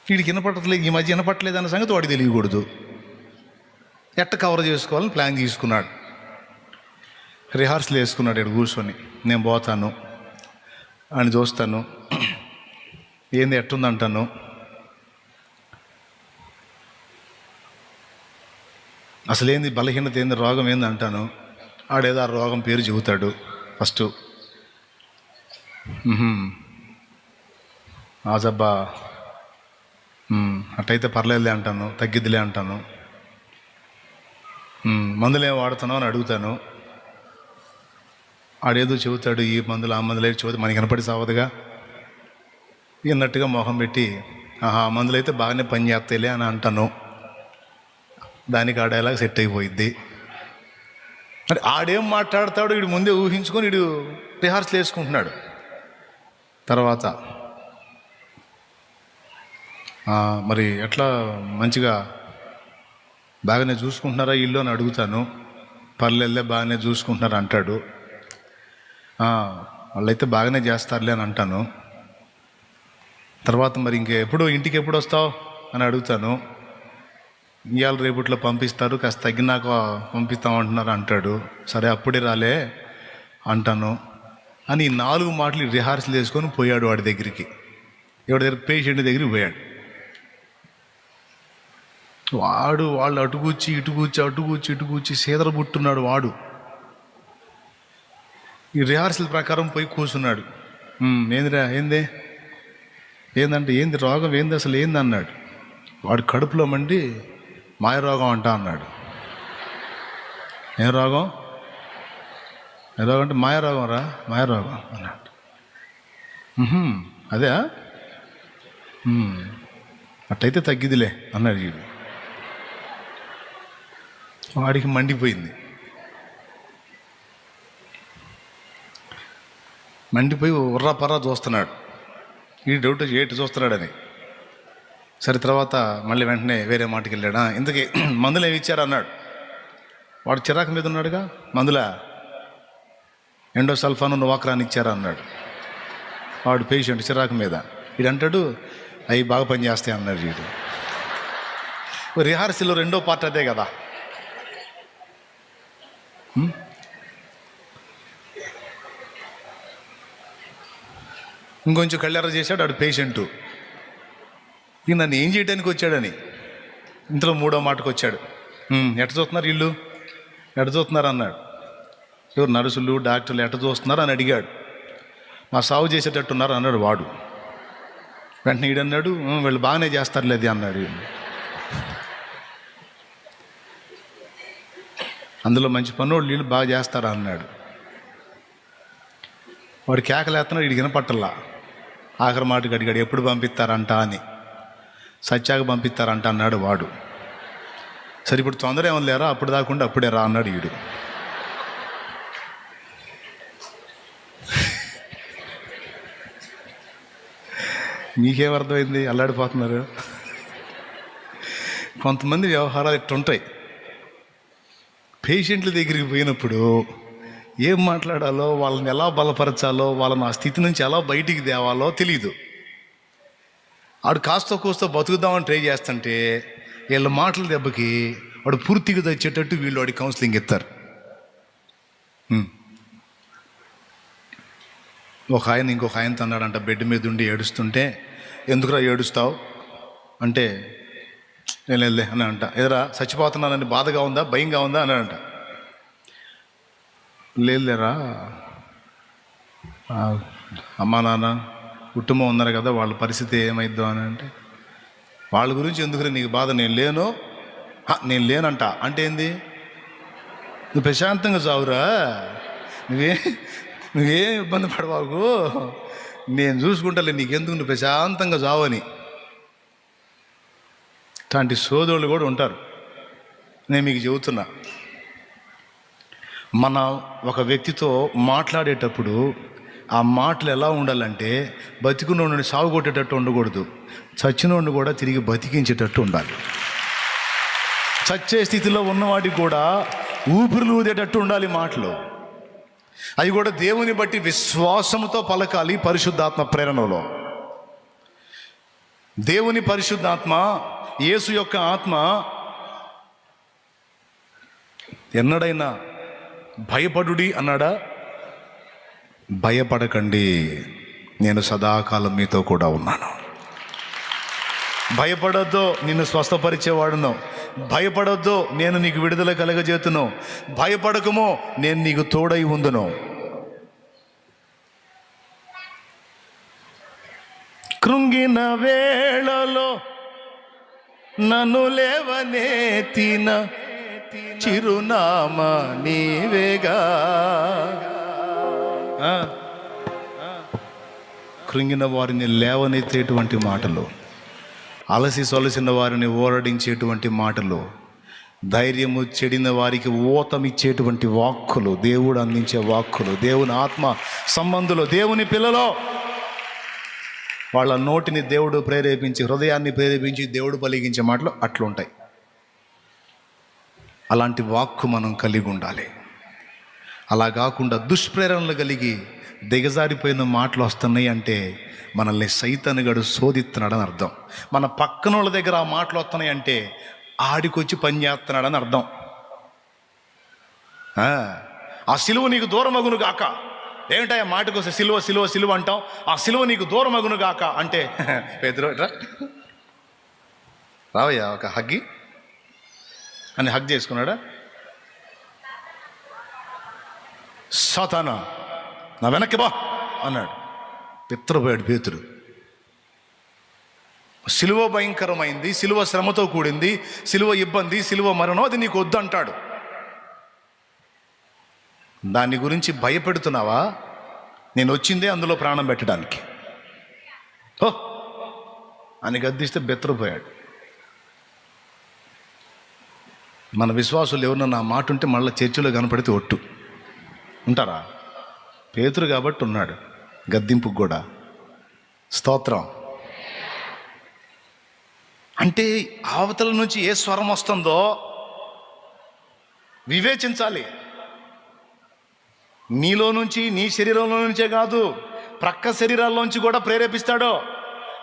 వీడికి వినపడట్లేదు, ఈ మధ్య వినపట్టలేదు అన్న సంగతి వాడికి తెలియకూడదు. ఎట్ట కవర్ చేసుకోవాలని ప్లాన్ తీసుకున్నాడు. రిహార్సల్ వేసుకున్నాడు. ఇక్కడ కూర్చొని నేను పోతాను అని చూస్తాను, ఏంది ఎట్టుందంటాను, అసలు ఏంది బలహీనత, ఏంది రోగం ఏంది అంటాను. ఆడేదో ఆ రోగం పేరు చెబుతాడు ఫస్ట్. ఆజబ్బా అట్టయితే పర్లేదులే అంటాను, తగ్గిద్దిలే అంటాను. మందులు ఏం వాడుతున్నావు అని అడుగుతాను. ఆడేదో చెబుతాడు, ఈ మందులు ఆ మందులు అయితే చెబుతా మనకి కనపడి సావదుగా, విన్నట్టుగా మొహం పెట్టి మందులు అయితే బాగానే పని చేస్తాయిలే అని అంటాను. దానికి ఆడేలాగా సెట్ అయిపోయిద్ది. మరి ఆడేం మాట్లాడతాడు వీడు ముందే ఊహించుకొని వీడు రిహార్సల్ వేసుకుంటున్నాడు. తర్వాత మరి ఎట్లా మంచిగా బాగానే చూసుకుంటున్నారా ఇల్లు అని అడుగుతాను. పర్లేదులే బాగానే చూసుకుంటున్నారు అంటాడు. వాళ్ళైతే బాగానే చేస్తారులే అని అంటాను. తర్వాత మరి ఇంటికి ఎప్పుడు వస్తావు అని అడుగుతాను. ఇవాళ రేపట్లో పంపిస్తారు, కాస్త తగ్గినాక పంపిస్తామంటున్నారు అంటాడు. సరే అప్పుడే రాలే అంటాను అని 4 మాటలు రిహార్సల్ చేసుకొని పోయాడు వాడి దగ్గరికి. ఎవడి దగ్గర? పేషెంట్ దగ్గరికి పోయాడు. వాళ్ళు అటుకూర్చి ఇటుకూర్చి సీదర పుట్టున్నాడు వాడు. ఈ రిహార్సల్ ప్రకారం పోయి కూర్చున్నాడు. ఏందిరా ఏందంటే ఏంది రోగం ఏంది అసలు ఏంది అన్నాడు. వాడు కడుపులో మండి మాయ రోగం అంటా అన్నాడు. ఏం రోగం అంటే మాయ రోగం రా, మాయ రోగం అన్నాడు. అదే అట్టయితే తగ్గిదిలే అన్నాడు వీడు. వాడికి మండిపోయింది. మండిపోయి ఉర్రా చూస్తున్నాడు. ఈ డౌట్ ఏటి చూస్తున్నాడని. సరే తర్వాత మళ్ళీ వెంటనే వేరే మాటకి వెళ్ళాడా. ఇంతకీ మందులు ఏమి ఇచ్చారు అన్నాడు. వాడు చిరాకు మీద ఉన్నాడుగా, మందులా ఎండోసల్ఫాను నోవాక్రాన్ ఇచ్చారా అన్నాడు. వాడు పేషెంట్ చిరాకు మీద. వీడు అంటాడు అవి బాగా పనిచేస్తాయి అన్నాడు వీడు. రిహార్సల్లో 2వ పార్ట్ అదే కదా. ఇంకొంచెం కళ్ళెర్ర చేశాడు వాడు పేషెంటు. ఇక నన్ను ఏం చేయడానికి వచ్చాడని ఇంతలో 3వ మాటకు వచ్చాడు. ఎట్ట చూస్తున్నారు ఇల్లు, ఎట్ట చూస్తున్నారు అన్నాడు. ఎవరు నర్సులు డాక్టర్లు ఎట్ట చూస్తున్నారు అని అడిగాడు. మా సాగు చేసేటట్టున్నారు అన్నాడు వాడు. వెంటనే ఈడన్నాడు వీళ్ళు బాగానే చేస్తారులేదు అన్నాడు. అందులో మంచి పన్నోళ్ళు వీళ్ళు బాగా చేస్తారా అన్నాడు. వాడు కేకలేస్తున్నాడు, వీడికి వినపట్టల్లా. ఆఖరి మాటకి అడిగాడు ఎప్పుడు పంపిస్తారంట అని. సత్యాగ పంపిస్తారంట అన్నాడు వాడు. సరే ఇప్పుడు తొందర ఏమని లేరా, అప్పుడు దాకుండా అప్పుడే రా అన్నాడు వీడు. మీకేం అర్థమైంది? అల్లాడిపోతున్నారు. కొంతమంది వ్యవహారాలు ఇట్టుంటాయి. పేషెంట్ల దగ్గరికి పోయినప్పుడు ఏం మాట్లాడాలో, వాళ్ళని ఎలా బలపరచాలో, వాళ్ళని ఆ స్థితి నుంచి ఎలా బయటికి తేవాలో తెలియదు. వాడు కాస్త కూస్తో బతుకుదామని ట్రై చేస్తుంటే వీళ్ళ మాటల దెబ్బకి వాడు పూర్తిగా తెచ్చేటట్టు వీళ్ళు వాడి కౌన్సిలింగ్ ఇస్తారు. ఒక ఆయన ఇంకొక ఆయనతో అన్నాడంట, బెడ్ మీద ఉండి ఏడుస్తుంటే, ఎందుకురా ఏడుస్తావు అంటే, నేను వెళ్ళే అని అంట. ఎదురా చచ్చిపోతున్నానని బాధగా ఉందా, భయంగా ఉందా అన్నాడంట. లేదులేరా, అమ్మా నాన్న కుటుంబం ఉన్నారు కదా, వాళ్ళ పరిస్థితి ఏమైద్దో అని అంటే, వాళ్ళ గురించి ఎందుకు నీకు బాధ? నేను లేనంట అంటే ఏంది? నువ్వు ప్రశాంతంగా చావురా, నువ్వేం ఇబ్బంది పడవాకు, నేను చూసుకుంటాలే, నీకెందుకు, నువ్వు ప్రశాంతంగా చావని. ఇట్లాంటి సోదరులు కూడా ఉంటారు. నేను మీకు చెబుతున్నా, మన ఒక వ్యక్తితో మాట్లాడేటప్పుడు ఆ మాటలు ఎలా ఉండాలంటే, బతికున్నోడిని సాగు కొట్టేటట్టు ఉండకూడదు, చచ్చినోడిని కూడా తిరిగి బతికించేటట్టు ఉండాలి. చచ్చే స్థితిలో ఉన్నవాడికి కూడా ఊపిరులు ఊదేటట్టు ఉండాలి మాటలు. అవి కూడా దేవుని బట్టి విశ్వాసంతో పలకాలి. పరిశుద్ధాత్మ ప్రేరణలో దేవుని పరిశుద్ధాత్మ, యేసు యొక్క ఆత్మ ఎన్నడైనా భయపడుడి అన్నాడా? భయపడకండి, నేను సదాకాలం మీతో కూడా ఉన్నాను. భయపడొద్దు, నిన్ను స్వస్థపరిచేవాడును. భయపడొద్దు, నేను నీకు విడుదల కలగజేతును. భయపడకము, నేను నీకు తోడై ఉందును. కృంగిన వేళలో నన్ను లేవనెత్తిన చిరునామా నీవేగా. కృంగిన వారిని లేవనెత్తేటువంటి మాటలు, అలసి సొలసిన వారిని ఓరడించేటువంటి మాటలు, ధైర్యము చెడిన వారికి ఊతమిచ్చేటువంటి వాక్కులు, దేవుడు అందించే వాక్కులు, దేవుని ఆత్మ సంబంధులు, దేవుని పిల్లలో వాళ్ళ నోటిని దేవుడు ప్రేరేపించి, హృదయాన్ని ప్రేరేపించి దేవుడు పలికించే మాటలు అట్లుంటాయి. అలాంటి వాక్కు మనం కలిగి ఉండాలి. అలా కాకుండా దుష్ప్రేరణలు కలిగి దిగజారిపోయిన మాటలు వస్తున్నాయి అంటే మనల్ని సైతానుగాడు శోధిస్తున్నాడని అర్థం. మన పక్కన వాళ్ళ దగ్గర ఆ మాటలు వస్తున్నాయి అంటే ఆడికొచ్చి పని చేస్తున్నాడని అర్థం. ఆ సిలువ నీకు దూరం అగును గాక. ఏమిటా మాటకు వస్తే సిలువ సిలువ సిలువ అంటాం. ఆ సిలువ నీకు దూరం అగును గాక అంటే, పేతురు రావయ్యా ఒక హగ్గి అని హగ్ చేసుకున్నాడా? సాతానా నా వెనక్కి బా అన్నాడు. పిత్రపోయాడు పేతురు. సిలువ భయంకరమైంది, సిలువ శ్రమతో కూడింది, సిలువ ఇబ్బంది, సిలువ మరణం, అది నీకు వద్దు అంటాడు. దాని గురించి భయపెడుతున్నావా? నేను వచ్చిందే అందులో ప్రాణం పెట్టడానికి ఓ అని గద్దిస్తే బెత్తరపోయాడు. మన విశ్వాసులు ఎవరన్నా నా మాట ఉంటే మళ్ళీ చర్చిలో కనపడితే ఒట్టు ఉంటారా? పేతురు కాబట్టి ఉన్నాడు, గద్దింపుకు కూడా. స్తోత్రం. అంటే అవతల నుంచి ఏ స్వరం వస్తుందో వివేచించాలి. నీలో నుంచి, నీ శరీరంలో నుంచే కాదు, ప్రక్క శరీరాల్లోంచి కూడా ప్రేరేపిస్తాడు.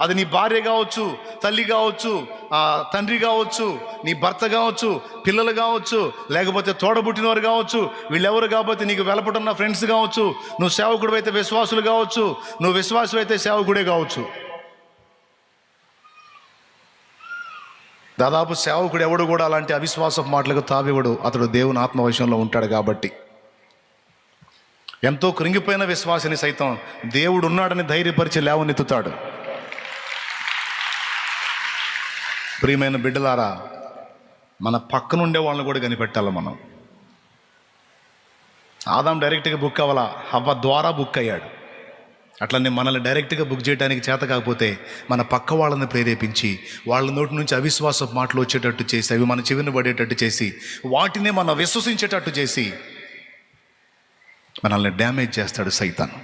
అది నీ భార్య కావచ్చు, తల్లి కావచ్చు, తండ్రి కావచ్చు, నీ భర్త కావచ్చు, పిల్లలు కావచ్చు, లేకపోతే తోడబుట్టినవారు కావచ్చు, వీళ్ళెవరు కాకపోతే నీకు వెలపడున్న ఫ్రెండ్స్ కావచ్చు, నువ్వు సేవకుడు అయితే విశ్వాసులు కావచ్చు, నువ్వు విశ్వాసం అయితే సేవకుడే కావచ్చు. దాదాపు సేవకుడు ఎవడు కూడా అలాంటి అవిశ్వాసపు మాటలకు తావివ్వడు. అతడు దేవుని ఆత్మవశంలో ఉంటాడు కాబట్టి. ఎంతో కృంగిపోయిన విశ్వాసిని సైతం దేవుడు ఉన్నాడని ధైర్యపరిచి లేవనెత్తుతాడు. ప్రియమైన బిడ్డలారా, మన పక్కనుండే వాళ్ళని కూడా కనిపెట్టాలి మనం. ఆదాం డైరెక్ట్గా బుక్ అవ్వాలా, హవ్వ ద్వారా బుక్ అయ్యాడు. అట్లనే మనల్ని డైరెక్ట్గా బుక్ చేయడానికి చేత కాకపోతే మన పక్క వాళ్ళని ప్రేరేపించి, వాళ్ళ నోటి నుంచి అవిశ్వాస మాటలు వచ్చేటట్టు చేసి, అవి మన చెవిని పడేటట్టు చేసి, వాటిని మనం విశ్వసించేటట్టు చేసి మనల్ని డ్యామేజ్ చేస్తాడు సైతాన్.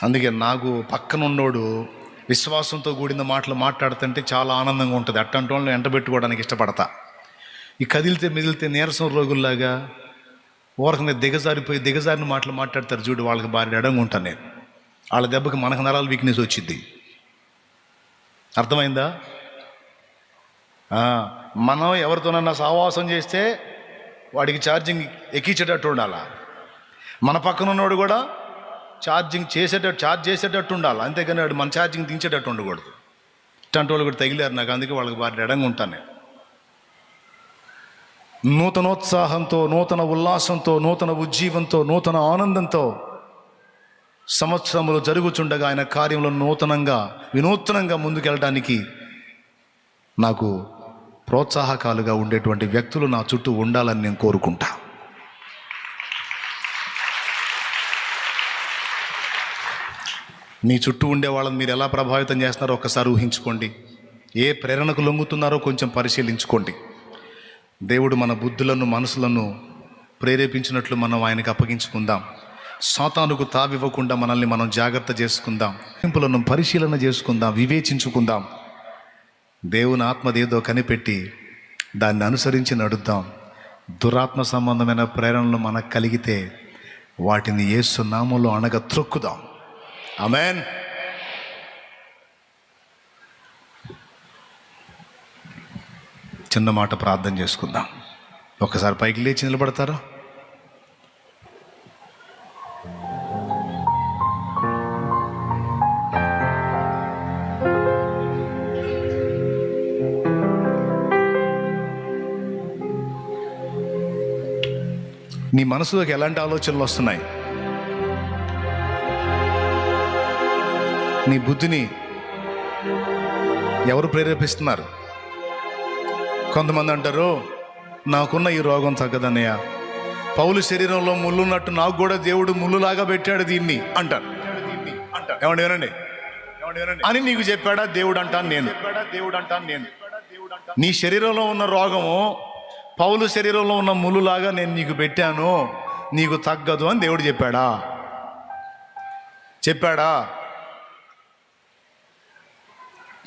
అందుకే నాకు పక్కన ఉన్నోడు విశ్వాసంతో కూడిన మాటలు మాట్లాడుతుంటే చాలా ఆనందంగా ఉంటుంది. అట్టంటి వాళ్ళని ఎంటబెట్టుకోవడానికి ఇష్టపడతా. ఈ కదిలితే మిగిలితే నీరసం రోగుల్లాగా ఊరకనే దిగజారిన మాటలు మాట్లాడతారు చూడు, వాళ్ళకి భారీ ఎడంగా ఉంటాను నేను. వాళ్ళ దెబ్బకి మనకు నరాల వీక్నెస్ వచ్చింది. అర్థమైందా? మనం ఎవరితోనన్నా సహవాసం చేస్తే వాడికి ఛార్జింగ్ ఎక్కించేటట్టు ఉండాలా, మన పక్కన ఉన్నవాడు కూడా ఛార్జ్ చేసేటట్టు ఉండాలి. అంతేగాని వాడు మన ఛార్జింగ్ దించేటట్టు ఉండకూడదు. ఇట్లాంటి వాళ్ళు కూడా తగిలారు నాకు, అందుకే వాళ్ళకి భారీ ఎడంగా ఉంటాను నేను. నూతనోత్సాహంతో, నూతన ఉల్లాసంతో, నూతన ఉజ్జీవంతో, నూతన ఆనందంతో సంవత్సరములు జరుగుచుండగా ఆయన కార్యంలో వినూత్నంగా ముందుకెళ్ళడానికి నాకు ప్రోత్సాహకాలుగా ఉండేటువంటి వ్యక్తులు నా చుట్టూ ఉండాలని నేను కోరుకుంటా. మీ చుట్టూ ఉండే వాళ్ళని మీరు ఎలా ప్రభావితం చేస్తున్నారో ఒక్కసారి ఊహించుకోండి. ఏ ప్రేరణకు లొంగుతున్నారో కొంచెం పరిశీలించుకోండి. దేవుడు మన బుద్ధులను, మనసులను ప్రేరేపించినట్లు మనం ఆయనకు అప్పగించుకుందాం. సాతానుకు తావివ్వకుండా మనల్ని మనం జాగ్రత్త చేసుకుందాం. హింపులను పరిశీలన చేసుకుందాం, వివేచించుకుందాం. దేవుని ఆత్మదేదో కనిపెట్టి దాన్ని అనుసరించి నడుద్దాం. దురాత్మ సంబంధమైన ప్రేరణలు మనకు కలిగితే వాటిని యేసు నామములో త్రొక్కుదాం. ఆమేన్. చిన్న మాట ప్రార్థన చేసుకుందాం. ఒక్కసారి పైకి లేచి నిలబడతారా? నీ మనసులోకి ఎలాంటి ఆలోచనలు వస్తున్నాయి? నీ బుద్ధిని ఎవరు ప్రేరేపిస్తున్నారు? కొంతమంది అంటారు, నాకున్న ఈ రోగం తగ్గదన్నయ్య, పౌలు శరీరంలో ముళ్ళున్నట్టు నాకు కూడా దేవుడు ముళ్ళులాగా పెట్టాడు దీన్ని అంటారు. ఏమండి వినండి అని నీకు చెప్పాడా దేవుడు అంటాను నేను. నీ శరీరంలో ఉన్న రోగము పౌలు శరీరంలో ఉన్న ముళ్ళులాగా నేను నీకు పెట్టాను, నీకు తగ్గదు అని దేవుడు చెప్పాడా?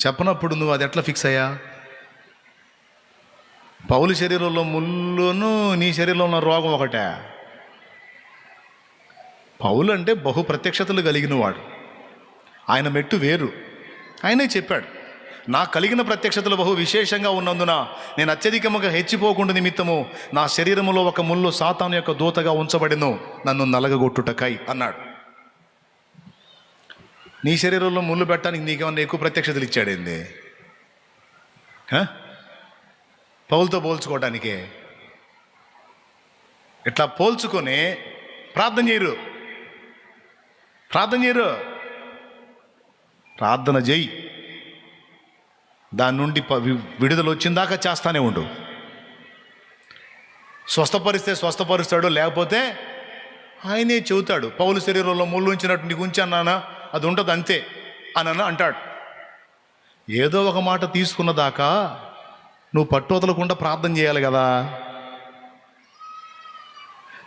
చెప్పనప్పుడు నువ్వు అది ఎట్లా ఫిక్స్ అయ్యా? పౌలు శరీరంలో ముళ్ళును నీ శరీరంలో ఉన్న రోగం ఒకటే. పౌలు అంటే బహు ప్రత్యక్షతలు కలిగిన వాడు, ఆయన మెట్టు వేరు. ఆయనే చెప్పాడు, నాకు కలిగిన ప్రత్యక్షతలు బహు విశేషంగా ఉన్నందున నేను అత్యధికముగా హెచ్చిపోకుండా నిమిత్తము నా శరీరములో ఒక ముళ్ళు సాతాను యొక్క దూతగా ఉంచబడిను, నన్ను నలగగొట్టుటకై అన్నాడు. నీ శరీరంలో ముళ్ళు పెట్టడానికి నీకేమన్నా ఎక్కువ ప్రత్యక్షతలు ఇచ్చాడేంది? పౌలుతో పోల్చుకోవటానికే. ఇట్లా పోల్చుకొని ప్రార్థన చేయరు. ప్రార్థన చేయి, దాని నుండి విడుదల వచ్చిందాకా చేస్తానే ఉండు. స్వస్థపరిస్తే స్వస్థపరుస్తాడు, లేకపోతే ఆయనే చెబుతాడు. పౌలు శరీరంలో ముళ్ళు ఉంచినట్టు నీకు ఉంచి అన్నానా, అది ఉంటుంది అంతే అని అంటాడు. ఏదో ఒక మాట తీసుకున్న దాకా నువ్వు పట్టు వదలకుండా ప్రార్థన చేయాలి కదా.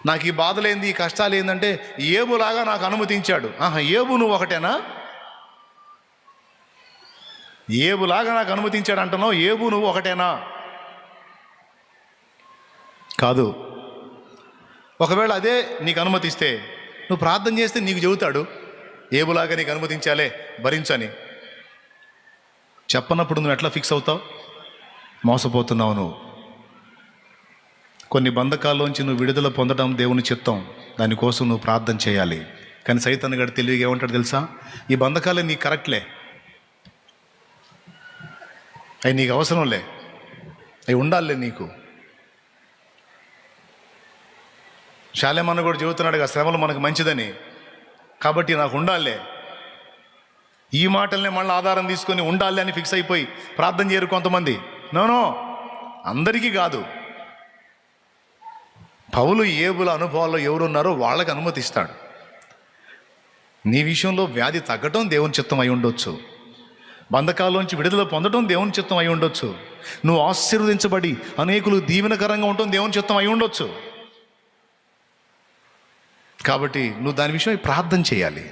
నాకు ఈ బాధలేంది, ఈ కష్టాలు ఏంటంటే ఏబులాగా నాకు అనుమతించాడు. ఏబు నువ్వు ఒకటేనా? ఏబులాగా నాకు అనుమతించాడు అంటున్నావు, ఏబు నువ్వు ఒకటేనా? కాదు. ఒకవేళ అదే నీకు అనుమతిస్తే నువ్వు ప్రార్థన చేస్తే నీకు చెబుతాడు, ఏబులాగా నీకు అనుమతించాలే భరించని. చెప్పనప్పుడు నువ్వు ఎట్లా ఫిక్స్ అవుతావు? మోసపోతున్నావు నువ్వు. కొన్ని బంధకాల్లోంచి నువ్వు విడుదల పొందడం దేవుని చిత్తం, దానికోసం నువ్వు ప్రార్థన చేయాలి. కానీ సైతాను గారు తెలివిగా ఏమంటాడు తెలుసా? ఈ బంధకాలే నీకు కరెక్ట్లే, అవి నీకు అవసరంలే, అవి ఉండాలిలే నీకు. శాలేమన్న కూడా చెబుతున్నాడు కదా, శ్రమలు మనకు మంచిదని, కాబట్టి నాకు ఉండాలే. ఈ మాటల్ని మళ్ళీ ఆధారం తీసుకొని ఉండాలి అని ఫిక్స్ అయిపోయి ప్రార్థన చేయరు కొంతమంది. నో, అందరికీ కాదు. పౌలు ఏబుల అనుభవాల్లో ఎవరున్నారో వాళ్ళకి అనుమతిస్తాడు. నీ విషయంలో వ్యాధి తగ్గటం దేవుని చిత్తం అయి ఉండొచ్చు, బంధకాల్లోంచి విడుదల పొందడం దేవుని చిత్తం అయి ఉండొచ్చు, నువ్వు ఆశీర్వదించబడి అనేకులు దీవెనకరంగా ఉండటం దేవుని చిత్తం అయి ఉండొచ్చు. కాబట్టి నువ్వు దాని విషయమై ప్రార్థన చేయాలి.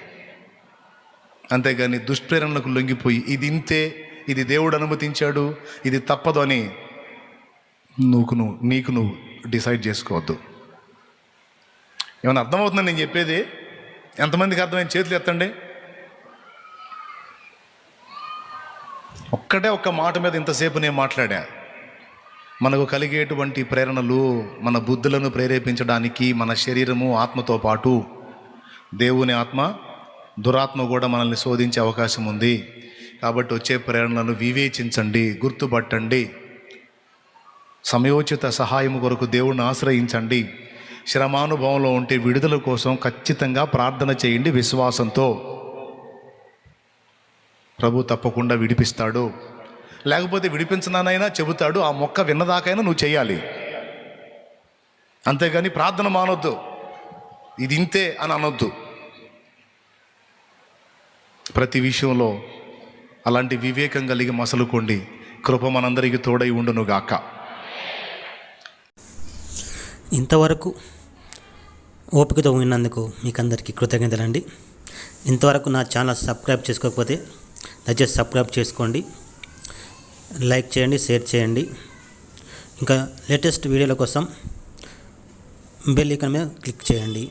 అంతేగాని దుష్ప్రేరణలకు లొంగిపోయి ఇది ఇంతే, ఇది దేవుడు అనుమతించాడు, ఇది తప్పదు అని నీకు నువ్వు డిసైడ్ చేసుకోవద్దు. ఏమైనా అర్థమవుతుందని నేను చెప్పేది? ఎంతమందికి అర్థమైన చేతులు ఎత్తండి. ఒక్క మాట మీద ఇంతసేపు నేను మాట్లాడా. మనకు కలిగేటువంటి ప్రేరణలు మన బుద్ధులను ప్రేరేపించడానికి మన శరీరము ఆత్మతో పాటు దేవుని ఆత్మ, దురాత్మ కూడా మనల్ని శోధించే అవకాశం ఉంది. కాబట్టి వచ్చే ప్రేరణలను వివేచించండి, గుర్తుపట్టండి. సమయోచిత సహాయం కొరకు దేవుణ్ణి ఆశ్రయించండి. శ్రమానుభవంలో ఉంటే విడుదల కోసం ఖచ్చితంగా ప్రార్థన చేయండి విశ్వాసంతో. ప్రభు తప్పకుండా విడిపిస్తాడు. లేకపోతే విడిపించనానైనా చెబుతాడు. ఆ మొక్క విన్నదాకైనా నువ్వు చేయాలి. అంతేగాని ప్రార్థన మానొద్దు, ఇది ఇంతే అని అనొద్దు. ప్రతి విషయంలో అలాంటి వివేకం కలిగి మసలుకోండి. కృప మనందరికీ తోడై ఉండునుగాక. ఇంతవరకు ఓపికతో విన్నందుకు మీకు అందరికీ కృతజ్ఞతలండి. ఇంతవరకు నా ఛానల్ సబ్స్క్రైబ్ చేసుకోకపోతే దయచేసి సబ్స్క్రైబ్ చేసుకోండి, లైక్ చేయండి, షేర్ చేయండి. ఇంకా లేటెస్ట్ వీడియోల కోసం బెల్ ఐకాన్ మీద క్లిక్ చేయండి.